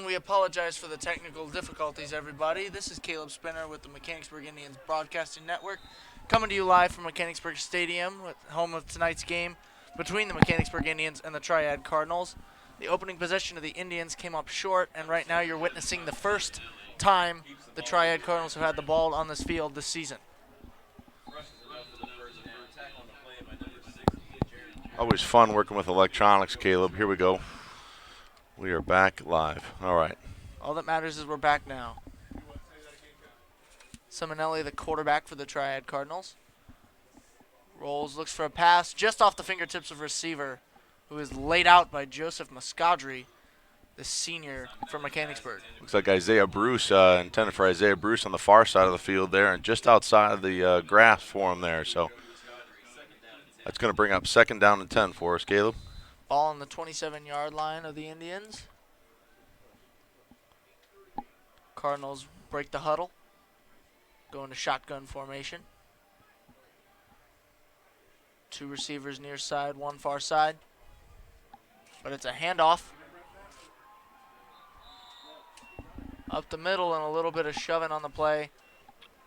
And we apologize for the technical difficulties, everybody. This is Caleb Spinner with the Mechanicsburg Indians Broadcasting Network, coming to you live from Mechanicsburg Stadium, home of tonight's game between the Mechanicsburg Indians and the Triad Cardinals. The opening possession of the Indians came up short, and right now you're witnessing the first time the Triad Cardinals have had the ball on this field this season. Always fun working with electronics, Caleb. Here we go. We are back live. All right. All that matters is we're back now. Simonelli, the quarterback for the Triad Cardinals. Rolls, looks for a pass just off the fingertips of receiver, who is laid out by Joseph Muscari, the senior from Mechanicsburg. Looks like Isaiah Bruce, intended for Isaiah Bruce on the far side of the field there and just outside of the grass for him there. So that's going to bring up 2nd down and 10 for us, Caleb. Ball on the 27-yard line of the Indians. Cardinals break the huddle, go into shotgun formation. 2 receivers near side, 1 far side. But it's a handoff. Up the middle and a little bit of shoving on the play.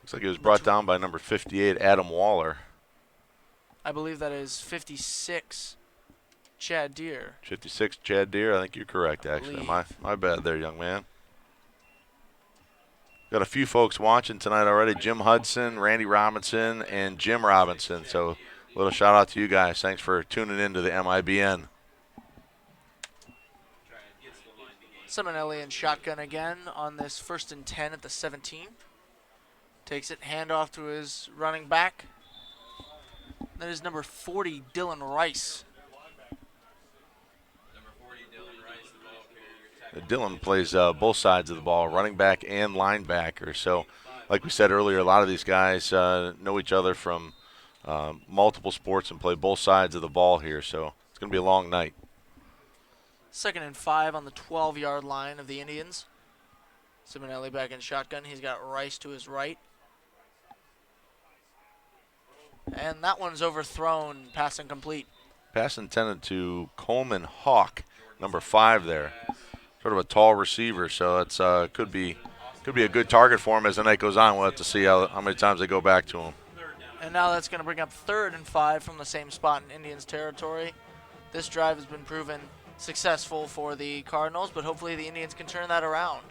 Looks like it was brought down by number 58, Adam Waller. I believe that is 56, Chad Deere. 56, Chad Deere. I think you're correct, actually. My bad there, young man. Got a few folks watching tonight already. Jim Hudson, Randy Robinson, and Jim Robinson. So a little shout out to you guys. Thanks for tuning in to the M.I.B.N. Simonelli in shotgun again on this 1st and 10 at the 17. Takes it, handoff to his running back. That is number 40, Dylan Rice. Dylan plays both sides of the ball, running back and linebacker. So, like we said earlier, a lot of these guys know each other from multiple sports and play both sides of the ball here. So, it's going to be a long night. 2nd and 5 on the 12-yard line of the Indians. Simonelli back in shotgun. He's got Rice to his right. And that one's overthrown, pass incomplete. Pass intended to Coleman Hawk, number 5 there. Sort of a tall receiver, so it's could be a good target for him as the night goes on. We'll have to see how many times they go back to him. And now that's going to bring up 3rd and 5 from the same spot in Indians territory. This drive has been proven successful for the Cardinals, but hopefully the Indians can turn that around.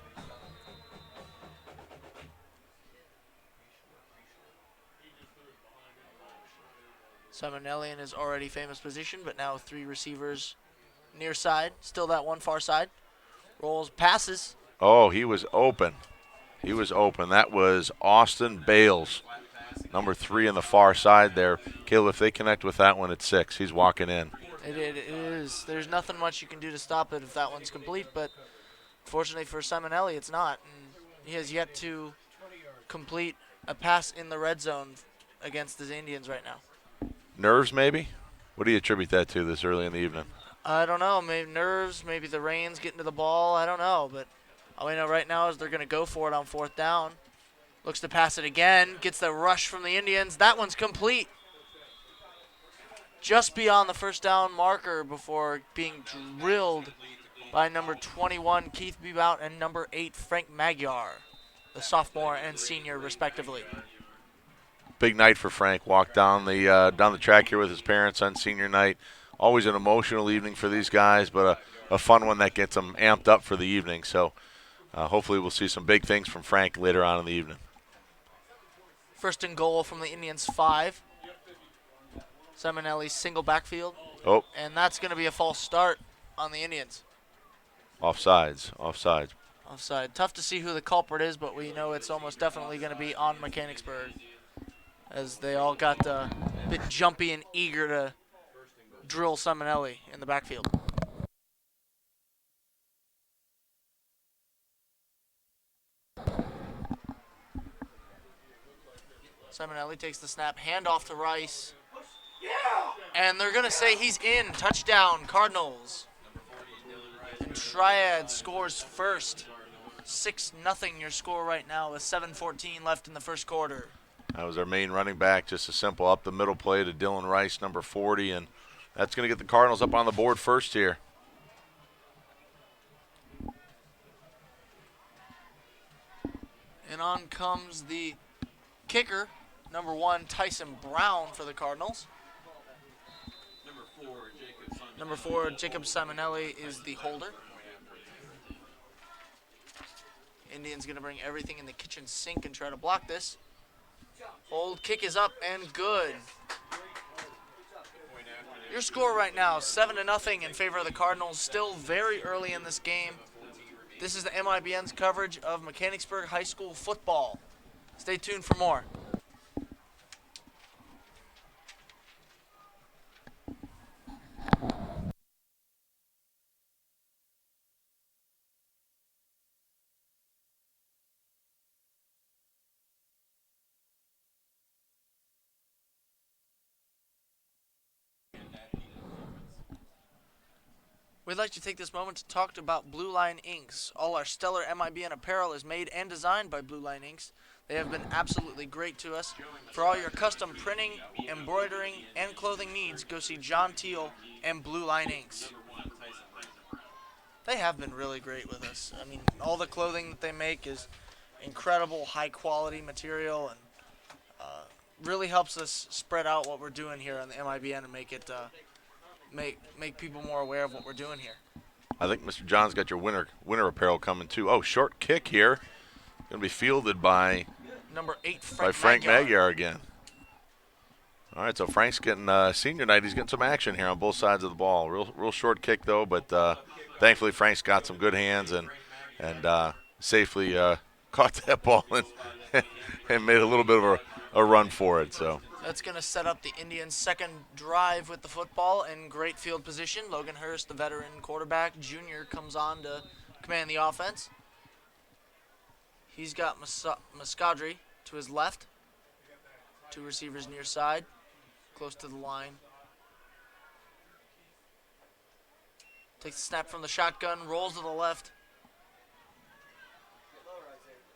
Simonelli in his already famous position, but now 3 receivers near side. Still that 1 far side. Rolls, passes. Oh, he was open. He was open. That was Austin Bales, number 3 on the far side there. Caleb, if they connect with that one at 6, he's walking in. It is. There's nothing much you can do to stop it if that one's complete, but fortunately for Simonelli, it's not. And he has yet to complete a pass in the red zone against the Indians right now. Nerves, maybe? What do you attribute that to this early in the evening? I don't know. Maybe nerves, maybe the rain's getting to the ball. I don't know. But all we know right now is they're going to go for it on 4th down. Looks to pass it again. Gets the rush from the Indians. That one's complete. Just beyond the 1st down marker before being drilled by number 21, Keith Bebout, and number 8, Frank Magyar, the sophomore and senior, respectively. Big night for Frank. Walked down the track here with his parents on senior night. Always an emotional evening for these guys, but a fun one that gets them amped up for the evening. So hopefully we'll see some big things from Frank later on in the evening. 1st and goal from the Indians' 5. Simonelli's single backfield. Oh. And that's going to be a false start on the Indians. Offside. Offside. Tough to see who the culprit is, but we know it's almost definitely going to be on Mechanicsburg, as they all got a bit jumpy and eager to drill Simonelli in the backfield. Simonelli takes the snap, handoff to Rice. And they're going to say he's in. Touchdown, Cardinals. And Triad scores first. 6-0 your score right now with 7:14 left in the 1st quarter. That was our main running back, just a simple up-the-middle play to Dylan Rice, number 40, and that's going to get the Cardinals up on the board first here. And on comes the kicker, number 1, Tyson Brown for the Cardinals. Number 4, Jacob Simonelli is the holder. Indians going to bring everything in the kitchen sink and try to block this. Hold, kick is up and good. Your score right now, 7-0 in favor of the Cardinals. Still very early in this game. This is the M.I.B.N's coverage of Mechanicsburg High School football. Stay tuned for more. We'd like to take this moment to talk about Blue Line Inks. All our stellar M.I.B.N apparel is made and designed by Blue Line Inks. They have been absolutely great to us. For all your custom printing, embroidering, and clothing needs, go see John Teal and Blue Line Inks. They have been really great with us. I mean, all the clothing that they make is incredible, high-quality material, and really helps us spread out what we're doing here on the M.I.B.N and make it make people more aware of what we're doing here. I think Mr. John's got your winter apparel coming too. Oh, short kick here. Going to be fielded by number 8, Frank Magyar again. All right, so Frank's getting senior night. He's getting some action here on both sides of the ball. Real short kick though, but thankfully Frank's got some good hands and safely caught that ball and made a little bit of a run for it. So that's going to set up the Indians' second drive with the football in great field position. Logan Hurst, the veteran quarterback, junior, comes on to command the offense. He's got Muscari to his left. 2 receivers near side, close to the line. Takes the snap from the shotgun, rolls to the left.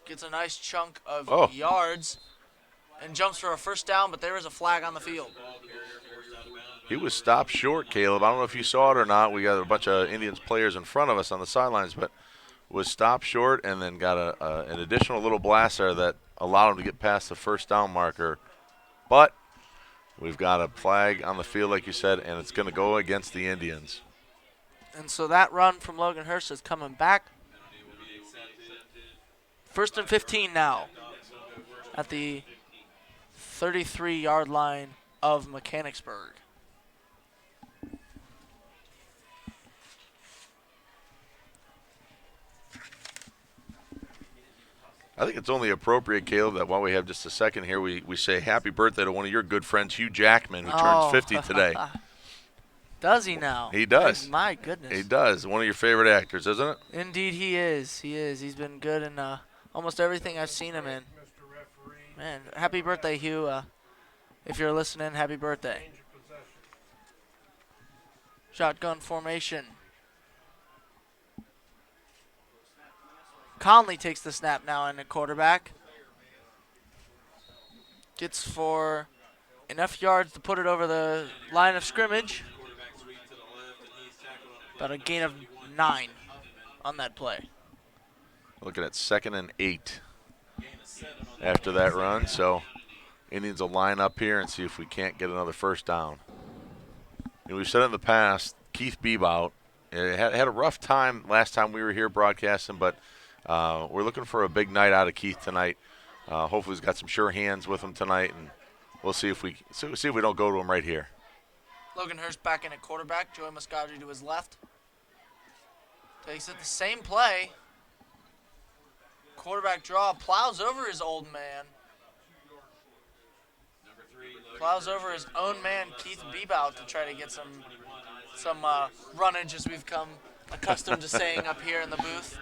Gets a nice chunk of yards and jumps for a first down, but there is a flag on the field. He was stopped short, Caleb. I don't know if you saw it or not. We got a bunch of Indians players in front of us on the sidelines, but was stopped short and then got an additional little blast there that allowed him to get past the first down marker. But we've got a flag on the field, like you said, and it's going to go against the Indians. And so that run from Logan Hurst is coming back. 1st and 15 now at the 33-yard line of Mechanicsburg. I think it's only appropriate, Caleb, that while we have just a second here, we say happy birthday to one of your good friends, Hugh Jackman, who turns 50 today. Does he now? He does. My goodness. He does. One of your favorite actors, isn't it? Indeed he is. He is. He's been good in almost everything I've seen him in. Man, happy birthday, Hugh. If you're listening, happy birthday. Shotgun formation. Conley takes the snap now in the quarterback. Gets for enough yards to put it over the line of scrimmage. About a gain of 9 on that play. Looking at 2nd and 8 after that run. So Indians will line up here and see if we can't get another first down. And we've said in the past, Keith Bebout had a rough time last time we were here broadcasting, but we're looking for a big night out of Keith tonight. Hopefully he's got some sure hands with him tonight, and we'll see if we don't go to him right here. Logan Hurst back in at quarterback. Joey Muscari to his left. Takes it the same play. Quarterback draw, plows over his old man. Plows over his own man, Keith Bebout, to try to get some runnage, as we've come accustomed to saying up here in the booth.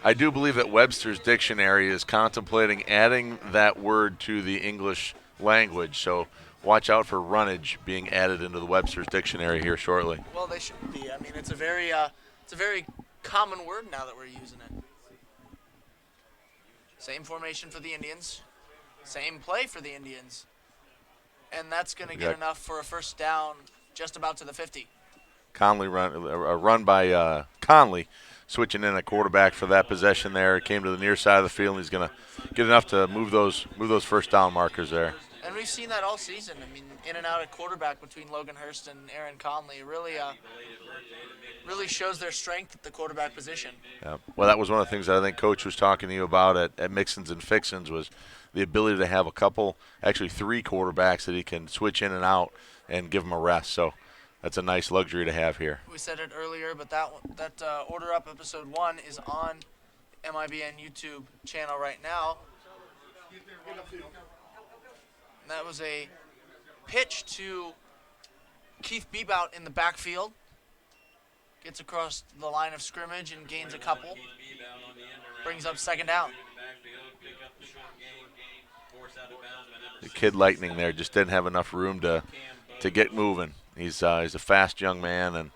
I do believe that Webster's dictionary is contemplating adding that word to the English language, so watch out for runnage being added into the Webster's dictionary here shortly. Well, they should be. I mean, it's a very common word now that we're using it. Same formation for the Indians. Same play for the Indians. And that's going to get enough for a first down just about to the 50. Conley a run by Conley. switching in a quarterback for that possession there. Came to the near side of the field, and he's going to get enough to move those first down markers there. And we've seen that all season. I mean, in and out at quarterback between Logan Hurst and Aaron Conley. Really shows their strength at the quarterback position. Yeah. Well, that was one of the things that I think Coach was talking to you about at Mixins and Fixins was the ability to have a couple, actually 3 quarterbacks that he can switch in and out and give them a rest. So that's a nice luxury to have here. We said it earlier, but that Order Up episode 1 is on M.I.B.N. YouTube channel right now. And that was a pitch to Keith Bebout in the backfield. Gets across the line of scrimmage and gains a couple. Brings up second down. The kid Lightning there just didn't have enough room to get moving. He's a fast young man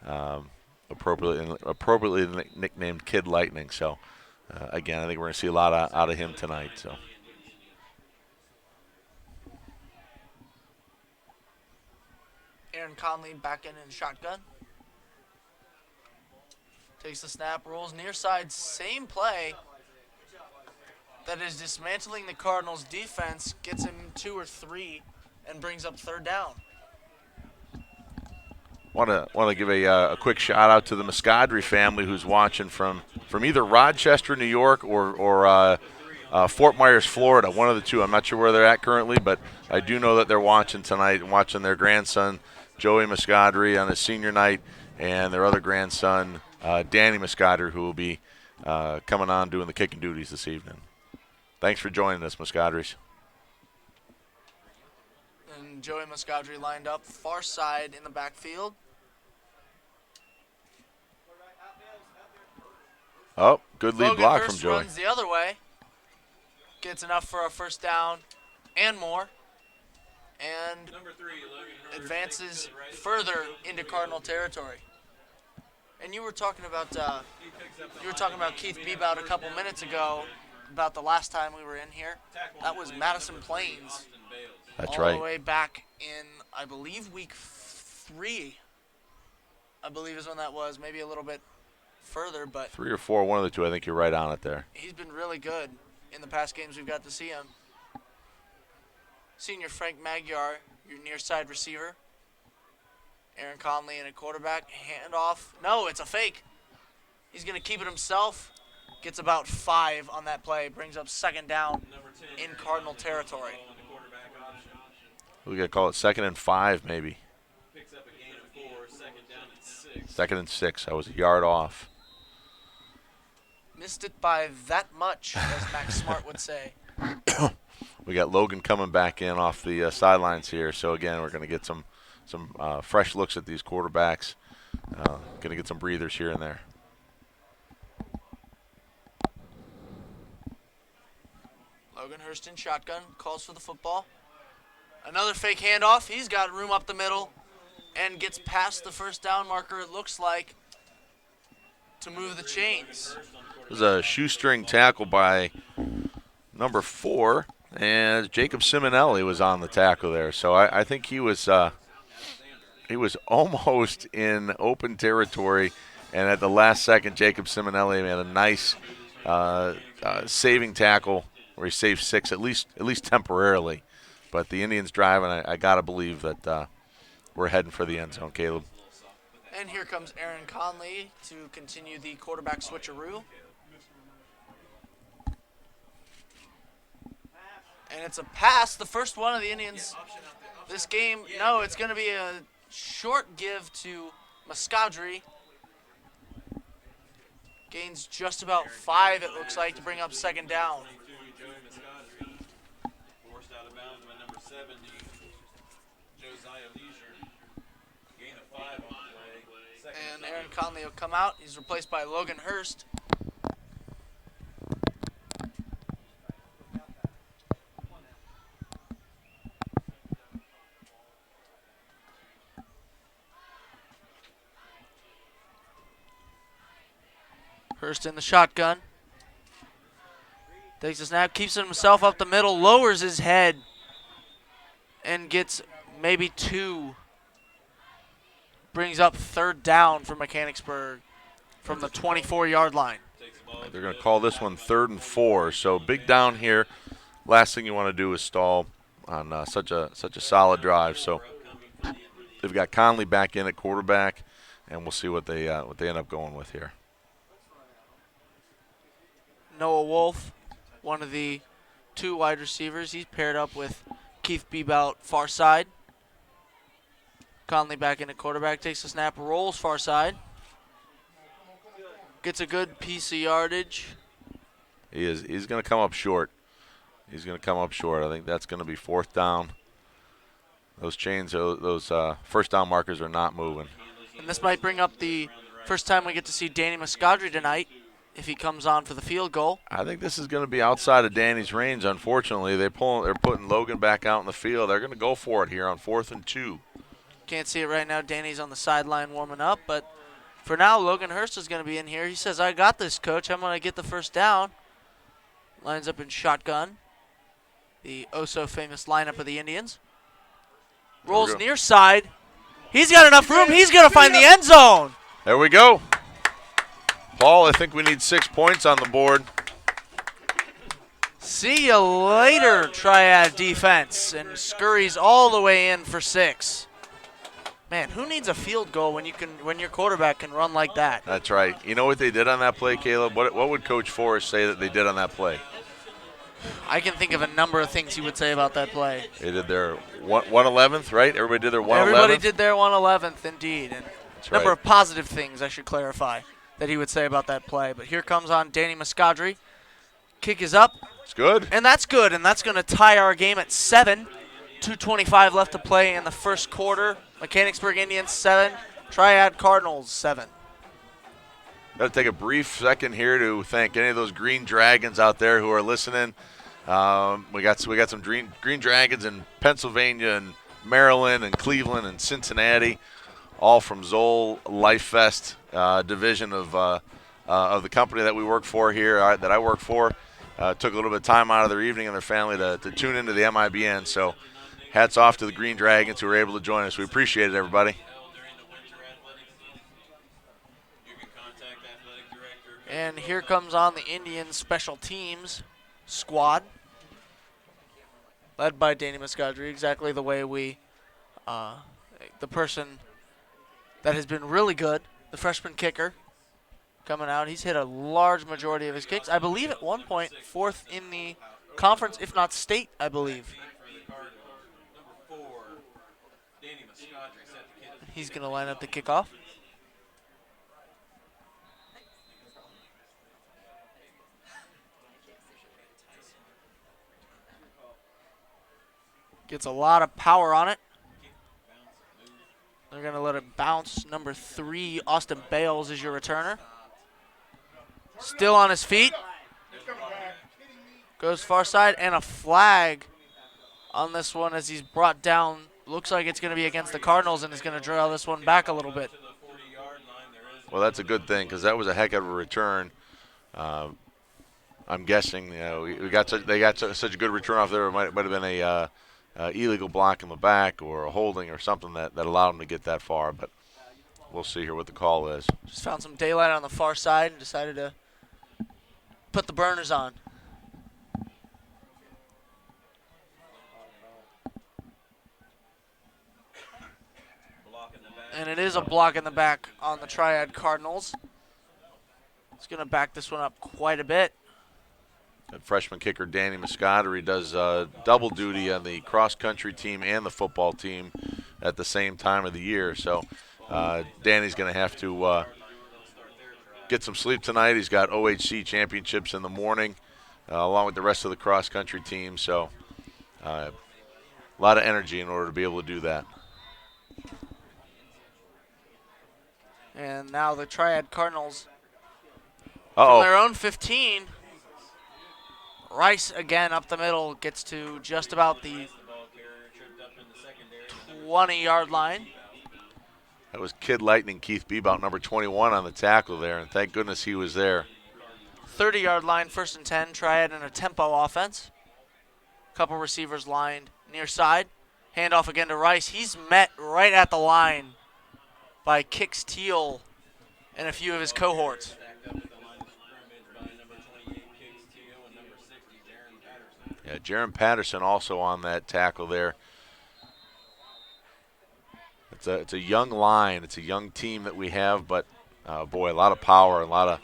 and appropriately nicknamed Kid Lightning. So again, I think we're going to see a lot out of him tonight. So. Aaron Conley back in shotgun. Takes the snap, rolls near side, same play that is dismantling the Cardinals' defense, gets him 2 or 3, and brings up third down. Want to give a quick shout out to the Muscari family who's watching from either Rochester, New York, or Fort Myers, Florida. One of the two. I'm not sure where they're at currently, but I do know that they're watching tonight and watching their grandson Joey Muscari on his senior night, and their other grandson Danny Muscari, who will be coming on doing the kicking duties this evening. Thanks for joining us, Muscadries. And Joey Muscari lined up far side in the backfield. Oh, good lead Logan block Hurst from Joey. Runs the other way. Gets enough for a first down and more. And advances further into Cardinal territory. And you were talking about Keith Bebout a couple minutes ago about the last time we were in here. That was Madison Plains. That's all right. the way back in, I believe, week 3. I believe is when that was. Maybe a little bit further, but 3 or 4, one of the two. I think you're right on it there. He's been really good in the past games we've got to see him. Senior Frank Magyar, your near side receiver. Aaron Conley and a quarterback. Handoff. No, it's a fake. He's going to keep it himself. Gets about 5 on that play. Brings up second down in Cardinal territory. We got to call it 2nd and 5 maybe. Picks up a gain of 4, 2nd down and 6. 2nd and 6. I was a yard off. Missed it by that much, as Max Smart would say. We got Logan coming back in off the sidelines here. So, again, we're going to get some fresh looks at these quarterbacks. Going to get some breathers here and there. Logan Hurst in shotgun, calls for the football. Another fake handoff. He's got room up the middle and gets past the first down marker, it looks like, to move the chains. It was a shoestring tackle by number 4, and Jacob Simonelli was on the tackle there. So I think he was almost in open territory, and at the last second, Jacob Simonelli made a nice saving tackle where he saved 6, at least temporarily. But the Indians drive, and I got to believe that we're heading for the end zone, Caleb. And here comes Aaron Conley to continue the quarterback switcheroo. And it's a pass, the first one of the Indians this game. No, it's going to be a short give to Muscari. Gains just about 5, it looks like, to bring up second down. Forced out of bounds by number 70, Josiah Leisure. Gain of 5 on the play. And Aaron Conley will come out. He's replaced by Logan Hurst. Hurst in the shotgun. Takes a snap, keeps himself up the middle, lowers his head, and gets maybe 2. Brings up third down for Mechanicsburg. from the 24-yard line. They're going to call this one 3rd and 4. So big down here. Last thing you want to do is stall on such a solid drive. So they've got Conley back in at quarterback, and we'll see what they end up going with here. Noah Wolf, one of the 2 wide receivers. He's paired up with Keith Bebout far side. Conley back in at quarterback, takes the snap, rolls far side. Gets a good piece of yardage. He's going to come up short. I think that's going to be 4th down. Those chains, those first down markers are not moving. And this might bring up the first time we get to see Danny Muscari tonight if he comes on for the field goal. I think this is going to be outside of Danny's range, unfortunately. They're putting Logan back out in the field. They're going to go for it here on 4th and 2. Can't see it right now. Danny's on the sideline warming up, but for now, Logan Hurst is going to be in here. He says, I got this, coach. I'm going to get the first down. Lines up in shotgun. The oh-so-famous lineup of the Indians. Rolls near side. He's got enough room. He's going to find the end zone. There we go. Paul, I think we need 6 points on the board. See you later, Triad defense. And scurries all the way in for 6. Man, who needs a field goal when your quarterback can run like that? That's right. You know what they did on that play, Caleb? What would Coach Forrest say that they did on that play? I can think of a number of things he would say about that play. They did their 111th, right? Everybody did their 111th? Everybody did their 111th, indeed. And That's number right. of positive things, I should clarify, that he would say about that play. But here comes on Danny Muscari. Kick is up. It's good. And that's good, and that's going to tie our game at 7. 2:25 left to play in the first quarter. Mechanicsburg Indians 7, Triad Cardinals 7. Got to take a brief second here to thank any of those Green Dragons out there who are listening. We got some Green Dragons in Pennsylvania and Maryland and Cleveland and Cincinnati, all from Zoll Life Fest division of the company that we work for here, that I work for. Took a little bit of time out of their evening and their family to tune into the M.I.B.N. So hats off to the Green Dragons who were able to join us. We appreciate it, everybody. And here comes on the Indian special teams squad, led by Danny Muscari, exactly the way the person that has been really good, the freshman kicker, coming out. He's hit a large majority of his kicks. I believe at one point, 4th in the conference, if not state, I believe. He's going to line up the kickoff. Gets a lot of power on it. They're going to let it bounce. Number 3, Austin Bales is your returner. Still on his feet. Goes far side, and a flag on this one as he's brought down. Looks like it's going to be against the Cardinals, and is going to draw this one back a little bit. Well, that's a good thing because that was a heck of a return. I'm guessing they got such a good return off there. It might have been a illegal block in the back or a holding or something that allowed him to get that far. But we'll see here what the call is. Just found some daylight on the far side and decided to put the burners on. And it is a block in the back on the Triad Cardinals. It's going to back this one up quite a bit. That freshman kicker Danny Muscari does double duty on the cross-country team and the football team at the same time of the year. So Danny's going to have to get some sleep tonight. He's got OHC championships in the morning along with the rest of the cross-country team. So a lot of energy in order to be able to do that. And now the Triad Cardinals Uh-oh. from their own 15. Rice again up the middle, gets to just about the 20-yard line. That was Kid Lightning Keith Bebout, number 21 on the tackle there, and thank goodness he was there. 30-yard line, 1st and 10, Triad in a tempo offense. Couple receivers lined near side. Handoff again to Rice. He's met right at the line by Kehl and a few of his cohorts. Stacked up at the line of scrimmage by number 28, Kehl, and number 60, Jaron Patterson. Yeah, Jaron Patterson also on that tackle there. It's a young line. It's a young team that we have, but boy, a lot of power, a lot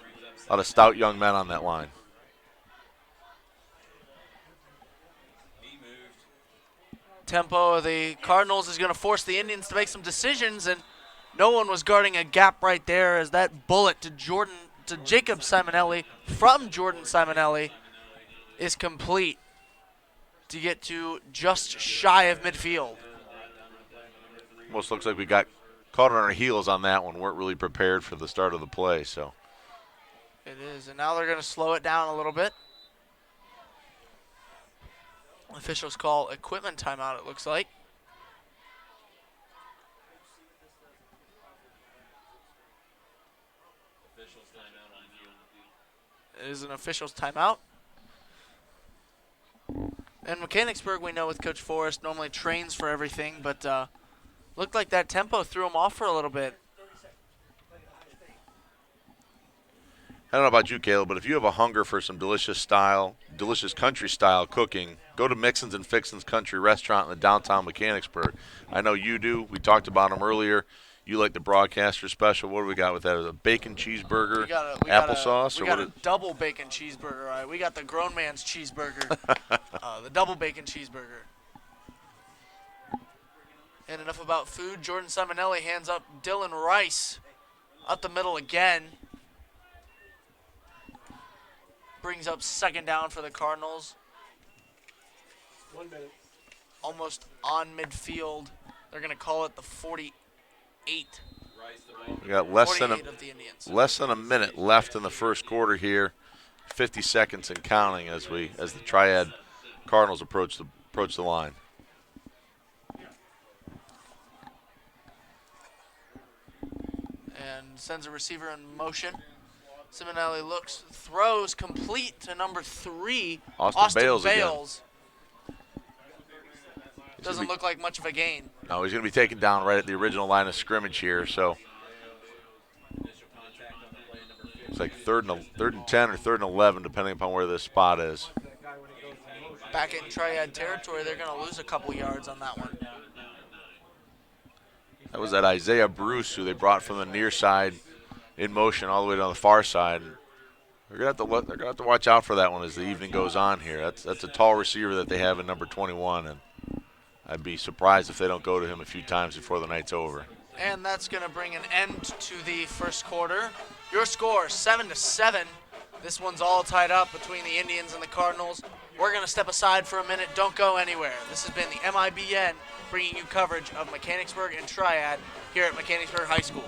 of stout young men on that line. He moved. Tempo of the Cardinals is going to force the Indians to make some decisions, and no one was guarding a gap right there as that bullet to Jacob Simonelli from Jordan Simonelli is complete to get to just shy of midfield. Almost looks like we got caught on our heels on that one. Weren't really prepared for the start of the play. So It is, and now they're going to slow it down a little bit. Officials call equipment timeout, it looks like. Officials timeout on field. It is an official's timeout. And Mechanicsburg, we know with Coach Forrest, normally trains for everything, but looked like that tempo threw him off for a little bit. I don't know about you, Caleb, but if you have a hunger for some delicious country style cooking, go to Mixins and Fixins Country Restaurant in the downtown Mechanicsburg. I know you do. We talked about them earlier. You like the broadcaster special. What do we got with that? Is it a bacon cheeseburger, applesauce? We got a double bacon cheeseburger. Right? We got the grown man's cheeseburger, the double bacon cheeseburger. And enough about food. Jordan Simonelli hands up Dylan Rice up the middle again. Brings up second down for the Cardinals. 1 minute. Almost on midfield. They're going to call it the 48. We got less 48 of the Indians. than a minute left in the first quarter here. 50 seconds and counting as the Triad Cardinals approach the line. And sends a receiver in motion. Simonelli looks, throws complete to number 3, Austin Bales. Doesn't look like much of a gain. No, he's going to be taken down right at the original line of scrimmage here. So it's like third and 10 or third and 11, depending upon where this spot is. Back in Triad territory, they're going to lose a couple yards on that one. That was that Isaiah Bruce who they brought from the near side in motion all the way down the far side. They're gonna have to watch out for that one as the evening goes on here. That's a tall receiver that they have in number 21, and I'd be surprised if they don't go to him a few times before the night's over. And that's going to bring an end to the first quarter. Your score, 7-7. This one's all tied up between the Indians and the Cardinals. We're going to step aside for a minute. Don't go anywhere. This has been the M.I.B.N. bringing you coverage of Mechanicsburg and Triad here at Mechanicsburg High School.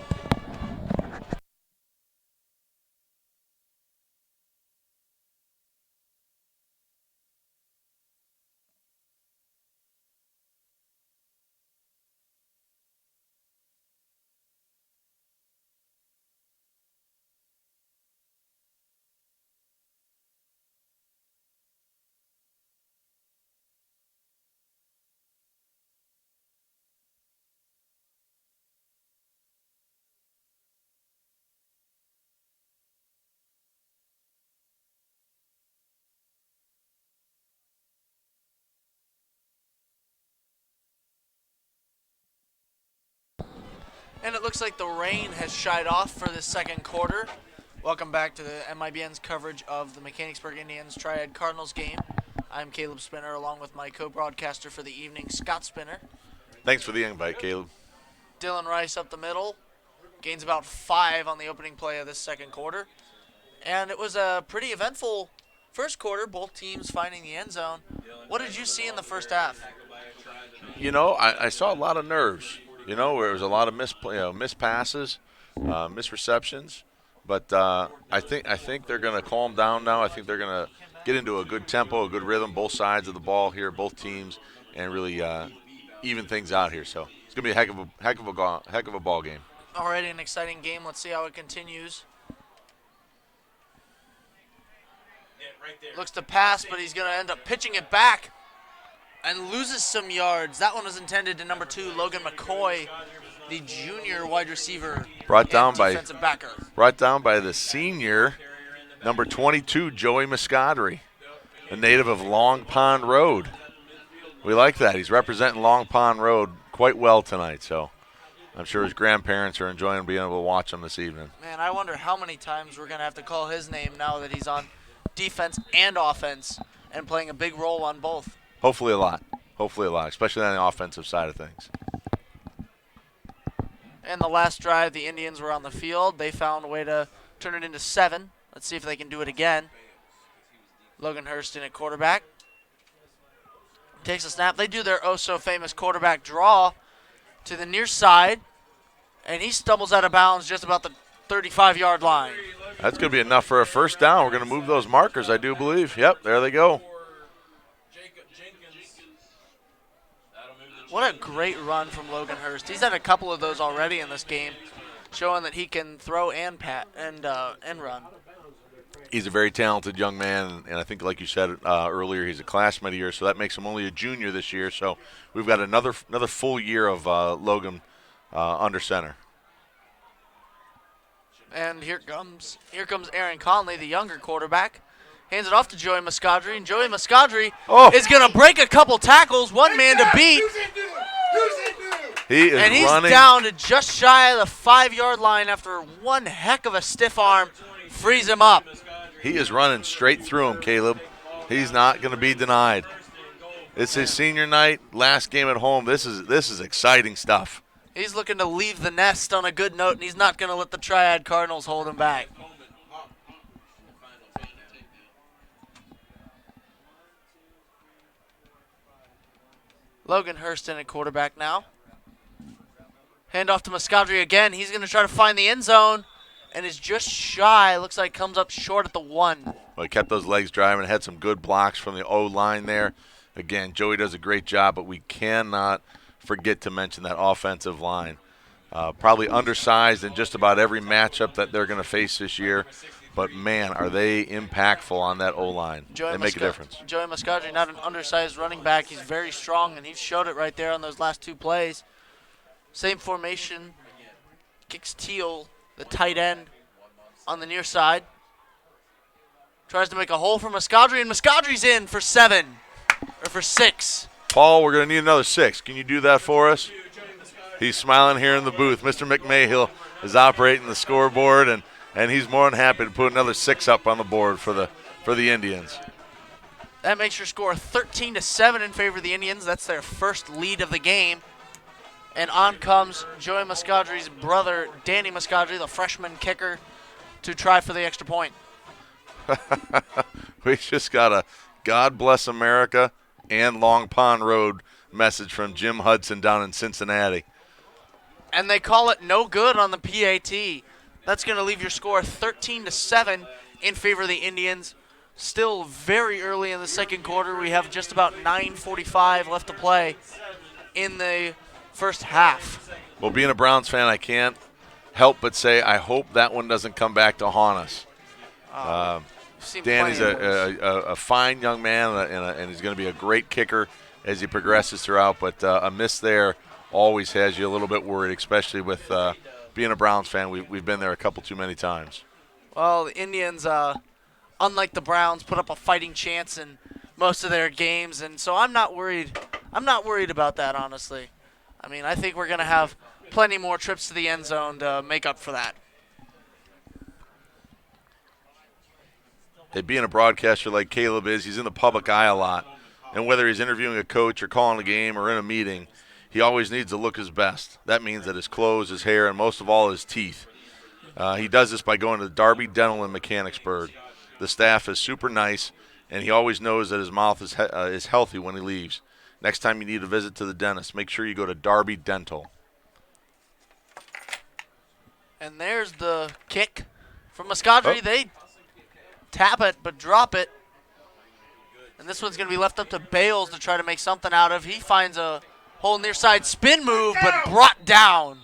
And it looks like the rain has shied off for the second quarter. Welcome back to the M.I.B.N's coverage of the Mechanicsburg Indians Triad Cardinals game. I'm Caleb Spinner along with my co-broadcaster for the evening, Scott Spinner. Thanks for the invite, Caleb. Dylan Rice up the middle. Gains about 5 on the opening play of this second quarter. And it was a pretty eventful first quarter, both teams finding the end zone. What did you see in the first half? You know, I saw a lot of nerves. You know, where there was a lot of missed passes, misreceptions. But I think they're going to calm down now. I think they're going to get into a good tempo, a good rhythm, both sides of the ball here, both teams, and really even things out here. So it's going to be a heck of a ball game. Already an exciting game. Let's see how it continues. Looks to pass, but he's going to end up pitching it back and loses some yards. That one was intended to number 2, Logan McCoy. the junior wide receiver Brought and down defensive backer. the senior, number 22, Joey Muscari, a native of Long Pond Road. We like that. He's representing Long Pond Road quite well tonight, so I'm sure his grandparents are enjoying being able to watch him this evening. Man, I wonder how many times we're going to have to call his name now that he's on defense and offense and playing a big role on both. Hopefully a lot. Especially on the offensive side of things. And the last drive, the Indians were on the field. They found a way to turn it into 7. Let's see if they can do it again. Logan Hurst in at quarterback. Takes a snap. They do their oh-so-famous quarterback draw to the near side, and he stumbles out of bounds just about the 35-yard line. That's going to be enough for a first down. We're going to move those markers, I do believe. Yep, there they go. What a great run from Logan Hurst. He's had a couple of those already in this game, showing that he can throw and run. He's a very talented young man, and I think, like you said earlier, he's a classmate here, so that makes him only a junior this year. So we've got another full year of Logan under center. And here comes Aaron Conley, the younger quarterback. Hands it off to Joey Muscari, and Joey Muscari is going to break a couple tackles, one man to beat. He's running down to just shy of the 5-yard line after one heck of a stiff arm frees him up. He is running straight through him, Caleb. He's not going to be denied. It's his senior night, last game at home. This is exciting stuff. He's looking to leave the nest on a good note, and he's not going to let the Triad Cardinals hold him back. Logan Hurst in at quarterback now. Hand off to Muscari again. He's going to try to find the end zone and is just shy. Looks like comes up short at the 1. Well, he kept those legs driving, had some good blocks from the O-line there. Again, Joey does a great job, but we cannot forget to mention that offensive line. Probably undersized in just about every matchup that they're going to face this year. But, man, are they impactful on that O-line. They make a difference. Joey Muscari, not an undersized running back. He's very strong, and he showed it right there on those last 2 plays. Same formation. Kicks Kehl, the tight end, on the near side. Tries to make a hole for Muscari, and Muscari's in for 7, or for 6. Paul, we're going to need another 6. Can you do that for us? He's smiling here in the booth. Mr. McMahill is operating the scoreboard, and he's more than happy to put another 6 up on the board for the Indians. That makes your score 13-7 in favor of the Indians. That's their first lead of the game. And on comes Joey Muscari's brother, Danny Muscari, the freshman kicker, to try for the extra point. We just got a God bless America and Long Pond Road message from Jim Hudson down in Cincinnati. And they call it no good on the PAT. That's going to leave your score 13-7 in favor of the Indians. Still very early in the second quarter. We have just about 9:45 left to play in the first half. Well, being a Browns fan, I can't help but say I hope that one doesn't come back to haunt us. Danny's a fine young man, and he's going to be a great kicker as he progresses throughout. But a miss there always has you a little bit worried, especially with being a Browns fan. We've been there a couple too many times. Well, the Indians, unlike the Browns, put up a fighting chance in most of their games, and so I'm not worried. I'm not worried about that, honestly. I mean, I think we're going to have plenty more trips to the end zone to make up for that. Hey, being a broadcaster like Caleb is, he's in the public eye a lot. And whether he's interviewing a coach or calling a game or in a meeting, he always needs to look his best. That means that his clothes, his hair, and most of all his teeth. He does this by going to Darby Dental in Mechanicsburg. The staff is super nice, and he always knows that his mouth is healthy when he leaves. Next time you need a visit to the dentist, make sure you go to Darby Dental. And there's the kick from Muscari. They tap it but drop it. And this one's going to be left up to Bales to try to make something out of. He finds a whole near side spin move, but brought down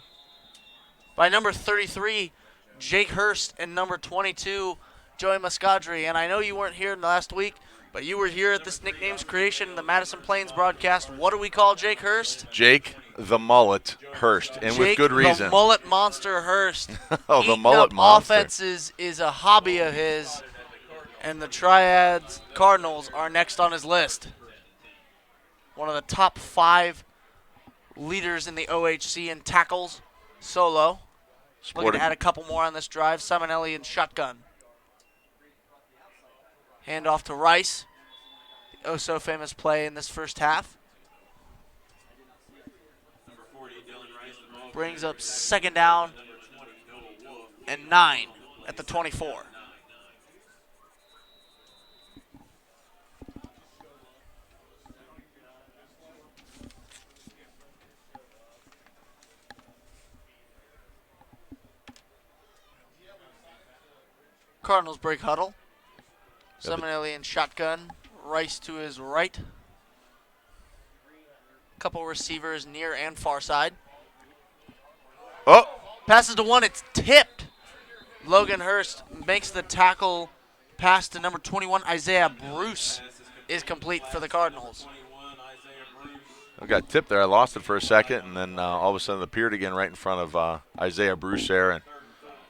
by number 33, Jake Hurst, and number 22, Joey Muscari. And I know you weren't here last week, but you were here at this nicknames creation in the Madison Plains broadcast. What do we call Jake Hurst? Jake the mullet Hurst, and with Jake, good reason. the mullet monster Hurst. Oh, the Eating mullet up monster. offenses is a hobby of his, and the Triads Cardinals are next on his list. One of the top 5 leaders in the OHC in tackles, solo. Looking Sporting, to add a couple more on this drive. Simonelli in shotgun. Hand off to Rice. The oh-so-famous play in this first half. Number 40, Dylan Rice, the ball Brings up second down number 20, Noah Wolf. and 9 at the 24. Cardinals break huddle. Simonelli in shotgun. Rice to his right. Couple receivers near and far side. oh, Passes to one. It's tipped. Logan Hurst makes the tackle. Pass to number 21, Isaiah Bruce, is complete for the Cardinals. 21, Isaiah Bruce. I got tipped there. I lost it for a second, and then all of a sudden it appeared again right in front of Isaiah Bruce there. And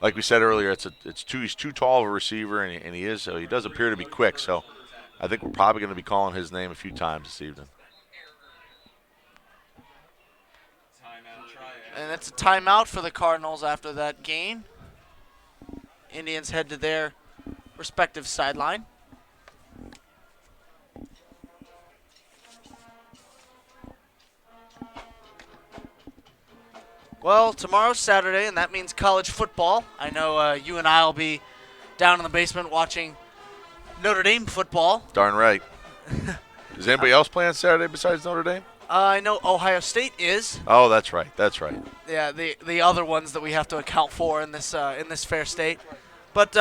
like we said earlier, he's too tall of a receiver, and he is. So he does appear to be quick. So I think we're probably going to be calling his name a few times this evening. Timeout, Triad. And it's a timeout for the Cardinals after that gain. Indians head to their respective sideline. Well, tomorrow's Saturday, and that means college football. I know you and I will be down in the basement watching Notre Dame football. Darn right. Does anybody else play on Saturday besides Notre Dame? I know Ohio State is. Oh, that's right. That's right. Yeah, the other ones that we have to account for in this fair state. But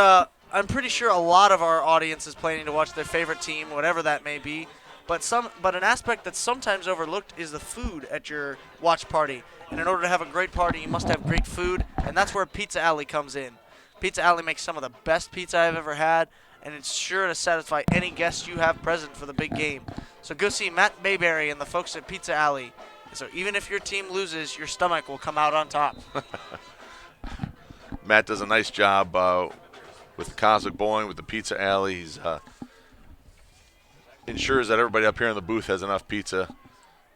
I'm pretty sure a lot of our audience is planning to watch their favorite team, whatever that may be. But an aspect that's sometimes overlooked is the food at your watch party. And in order to have a great party, you must have great food, and that's where Pizza Alley comes in. Pizza Alley makes some of the best pizza I've ever had, and it's sure to satisfy any guest you have present for the big game. So go see Matt Bayberry and the folks at Pizza Alley. So even if your team loses, your stomach will come out on top. Matt does a nice job with the Cosmic Bowling, with the Pizza Alley. He's ensures that everybody up here in the booth has enough pizza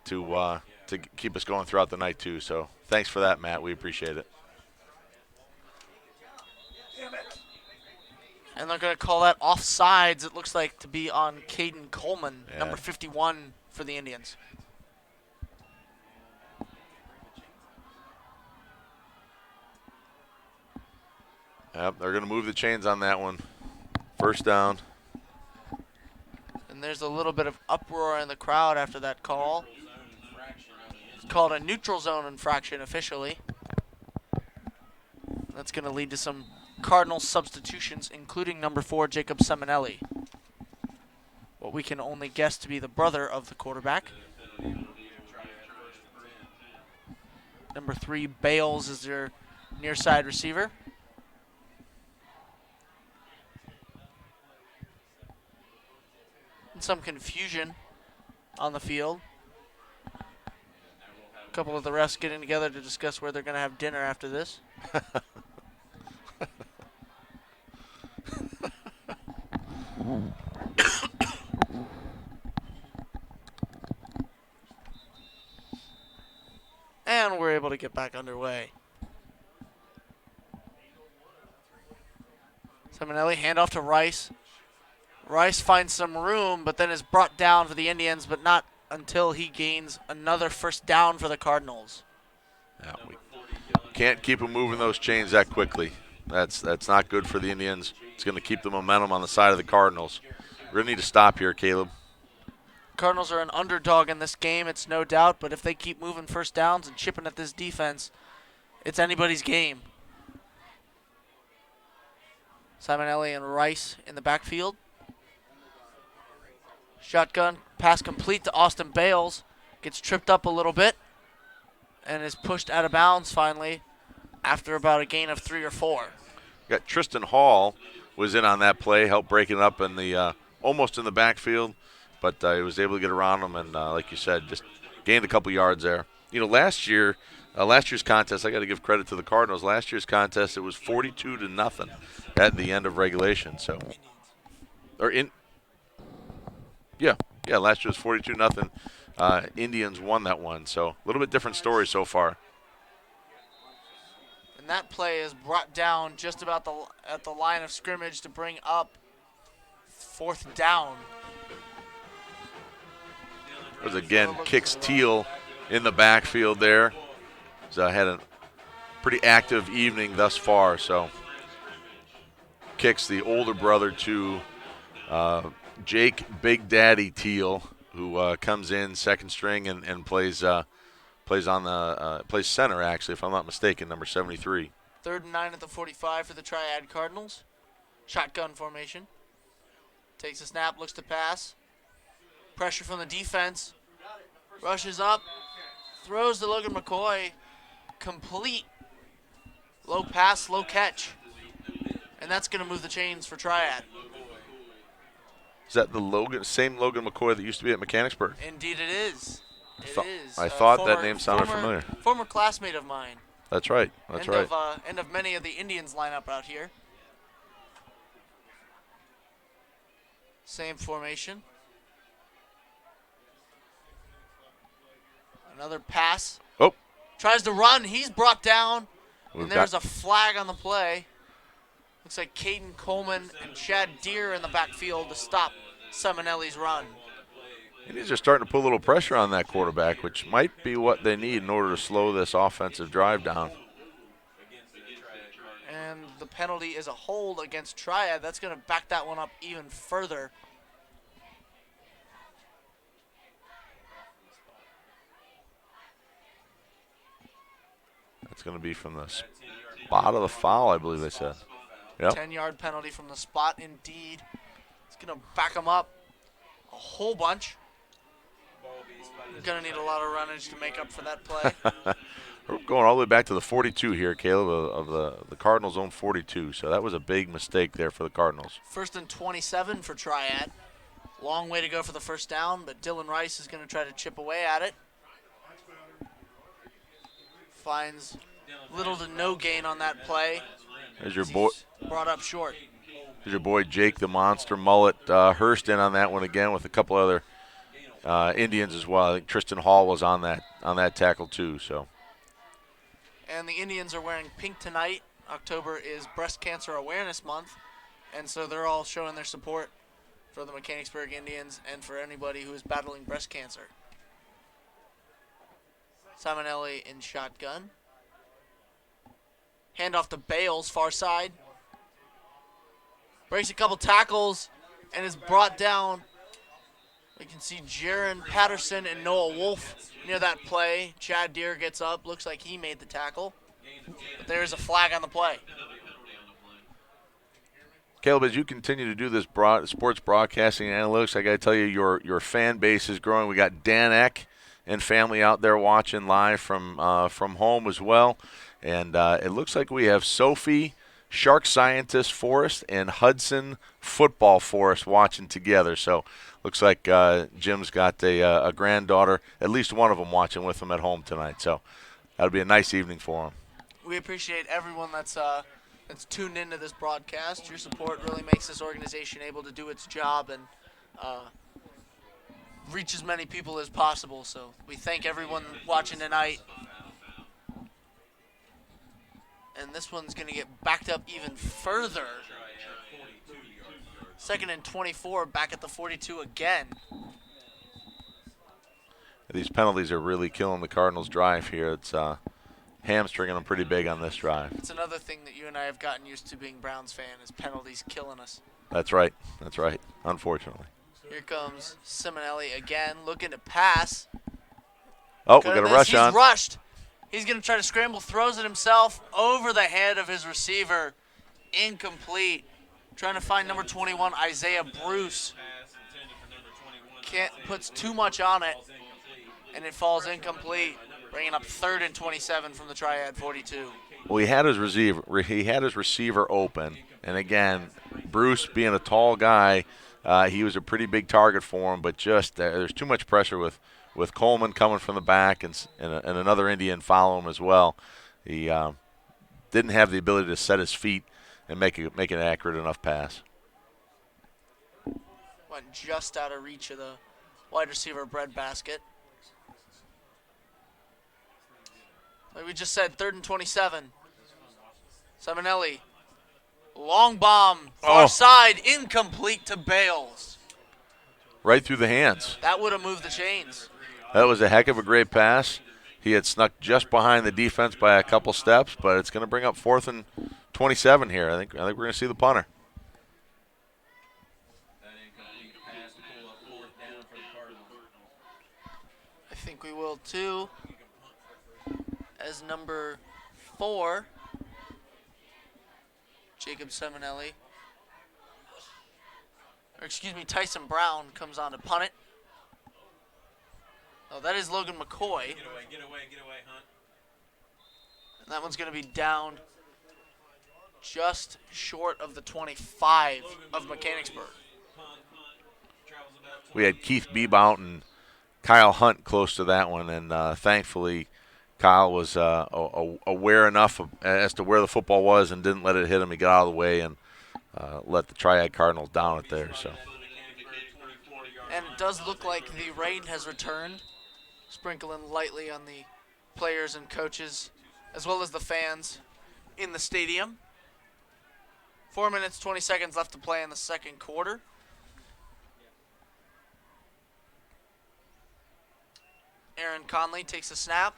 to keep us going throughout the night too. So thanks for that, Matt. We appreciate it. And they're going to call that offsides, it looks like, to be on Caden Coleman, Yeah. number 51 for the Indians. Yep, they're going to move the chains on that one. First down. And there's a little bit of uproar in the crowd after that call. Zone infraction on the It's called a neutral zone infraction officially. That's going to lead to some Cardinal substitutions, including number 4, Jacob Simonelli. What we can only guess to be the brother of the quarterback. Number 3, Bales, is their near side receiver. And some confusion on the field. A couple of the refs getting together to discuss where they're going to have dinner after this. And we're able to get back underway. Simonelli, handoff to Rice. Rice finds some room, but then is brought down for the Indians, but not until he gains another first down for the Cardinals. Yeah, we can't keep them moving those chains that quickly. That's not good for the Indians. It's going to keep the momentum on the side of the Cardinals. We're going to need to stop here, Caleb. Cardinals are an underdog in this game, it's no doubt, but if they keep moving first downs and chipping at this defense, it's anybody's game. Simonelli and Rice in the backfield. Shotgun, pass complete to Austin Bales. Gets tripped up a little bit and is pushed out of bounds finally after about a gain of 3 or 4. Got Tristan Hall was in on that play, helped break it up in the almost in the backfield, but he was able to get around him and, like you said, just gained a couple yards there. last year's contest, I got to give credit to the Cardinals. Last year's contest, it was 42-0 at the end of regulation. So, last year was 42-0. Indians won that one. So, a little bit different story so far. And that play is brought down just about at the line of scrimmage to bring up 4th down. Was again kicks Teal in the backfield there. So had a pretty active evening thus far. So kicks the older brother to Jake Big Daddy Teal, who comes in second string and plays plays center actually, if I'm not mistaken, number 73. 3rd and 9 at the 45 for the Triad Cardinals. Shotgun formation. Takes a snap, looks to pass. Pressure from the defense. Rushes up. Throws to Logan McCoy. Complete. Low pass, low catch. And that's going to move the chains for Triad. Is that the same Logan McCoy that used to be at Mechanicsburg? Indeed it is. I thought that name sounded familiar. Former classmate of mine. That's right. That's right. End of many of the Indians lineup out here. Same formation. Another pass. Oh. Tries to run. He's brought down. And there's a flag on the play. Looks like Caden Coleman and Chad Deere in the backfield to stop Simonelli's run. Indians are starting to put a little pressure on that quarterback, which might be what they need in order to slow this offensive drive down. And the penalty is a hold against Triad. That's going to back that one up even further. It's going to be from the spot of the foul, I believe they said. Yep. 10-yard penalty from the spot, indeed. It's going to back them up a whole bunch. Going to need a lot of runnage to make up for that play. We're going all the way back to the 42 here, Caleb, of the Cardinals' own 42. So that was a big mistake there for the Cardinals. 1st and 27 for Triad. Long way to go for the first down, but Dylan Rice is going to try to chip away at it. Finds little to no gain on that play. There's your boy. Brought up short. There's your boy Jake the Monster Mullet Hurst in on that one again with a couple other Indians as well. I think Tristan Hall was on that tackle too. So. And the Indians are wearing pink tonight. October is Breast Cancer Awareness Month, and so they're all showing their support for the Mechanicsburg Indians and for anybody who is battling breast cancer. Simonelli in shotgun. Handoff to Bales, far side. Breaks a couple tackles and is brought down. We can see Jaron Patterson and Noah Wolf near that play. Chad Deere gets up. Looks like he made the tackle. But there's a flag on the play. Caleb, as you continue to do this sports broadcasting and analytics, I got to tell you, your fan base is growing. We got Dan Eck and family out there watching live from home as well. And it looks like we have Sophie, Shark Scientist Forrest, and Hudson Football Forrest watching together. So looks like Jim's got a granddaughter, at least one of them watching with him at home tonight. So that'll be a nice evening for him. We appreciate everyone that's tuned into this broadcast. Your support really makes this organization able to do its job and reach as many people as possible. So we thank everyone watching tonight. And this one's going to get backed up even further. 2nd and 24, back at the 42 again. These penalties are really killing the Cardinals' drive here. It's hamstringing them pretty big on this drive. It's another thing that you and I have gotten used to being Browns fan is penalties killing us. That's right. That's right, unfortunately. Here comes Simonelli again, looking to pass. Oh, we got a rush on. He's rushed. He's going to try to scramble, throws it himself over the head of his receiver. Incomplete. Trying to find number 21, Isaiah Bruce. Puts too much on it, and it falls incomplete, bringing up 3rd and 27 from the Triad 42. Well, he had his receiver open, and again, Bruce being a tall guy, he was a pretty big target for him. But just there's too much pressure with with Coleman coming from the back and another Indian follow him as well. He didn't have the ability to set his feet and make an accurate enough pass. Went just out of reach of the wide receiver breadbasket. Like we just said, 3rd and 27. Seminelli. Long bomb, far side, incomplete to Bales. Right through the hands. That would have moved the chains. That was a heck of a great pass. He had snuck just behind the defense by a couple steps, but it's going to bring up 4th and 27 here. I think we're going to see the punter. That incomplete pass to pull up 4th down for the Cardinals. I think we will too. As number 4, Jacob Seminelli. Or excuse me, Tyson Brown comes on to punt it. Oh, that is Logan McCoy. Get away, Hunt. And that one's going to be down just short of the 25 of Mechanicsburg. We had Keith Bebout and Kyle Hunt close to that one, and thankfully Kyle was aware enough as to where the football was and didn't let it hit him. He got out of the way and let the Triad Cardinals down it there. So. And it does look like the rain has returned, sprinkling lightly on the players and coaches, as well as the fans in the stadium. 4 minutes, 20 seconds left to play in the second quarter. Aaron Conley takes a snap.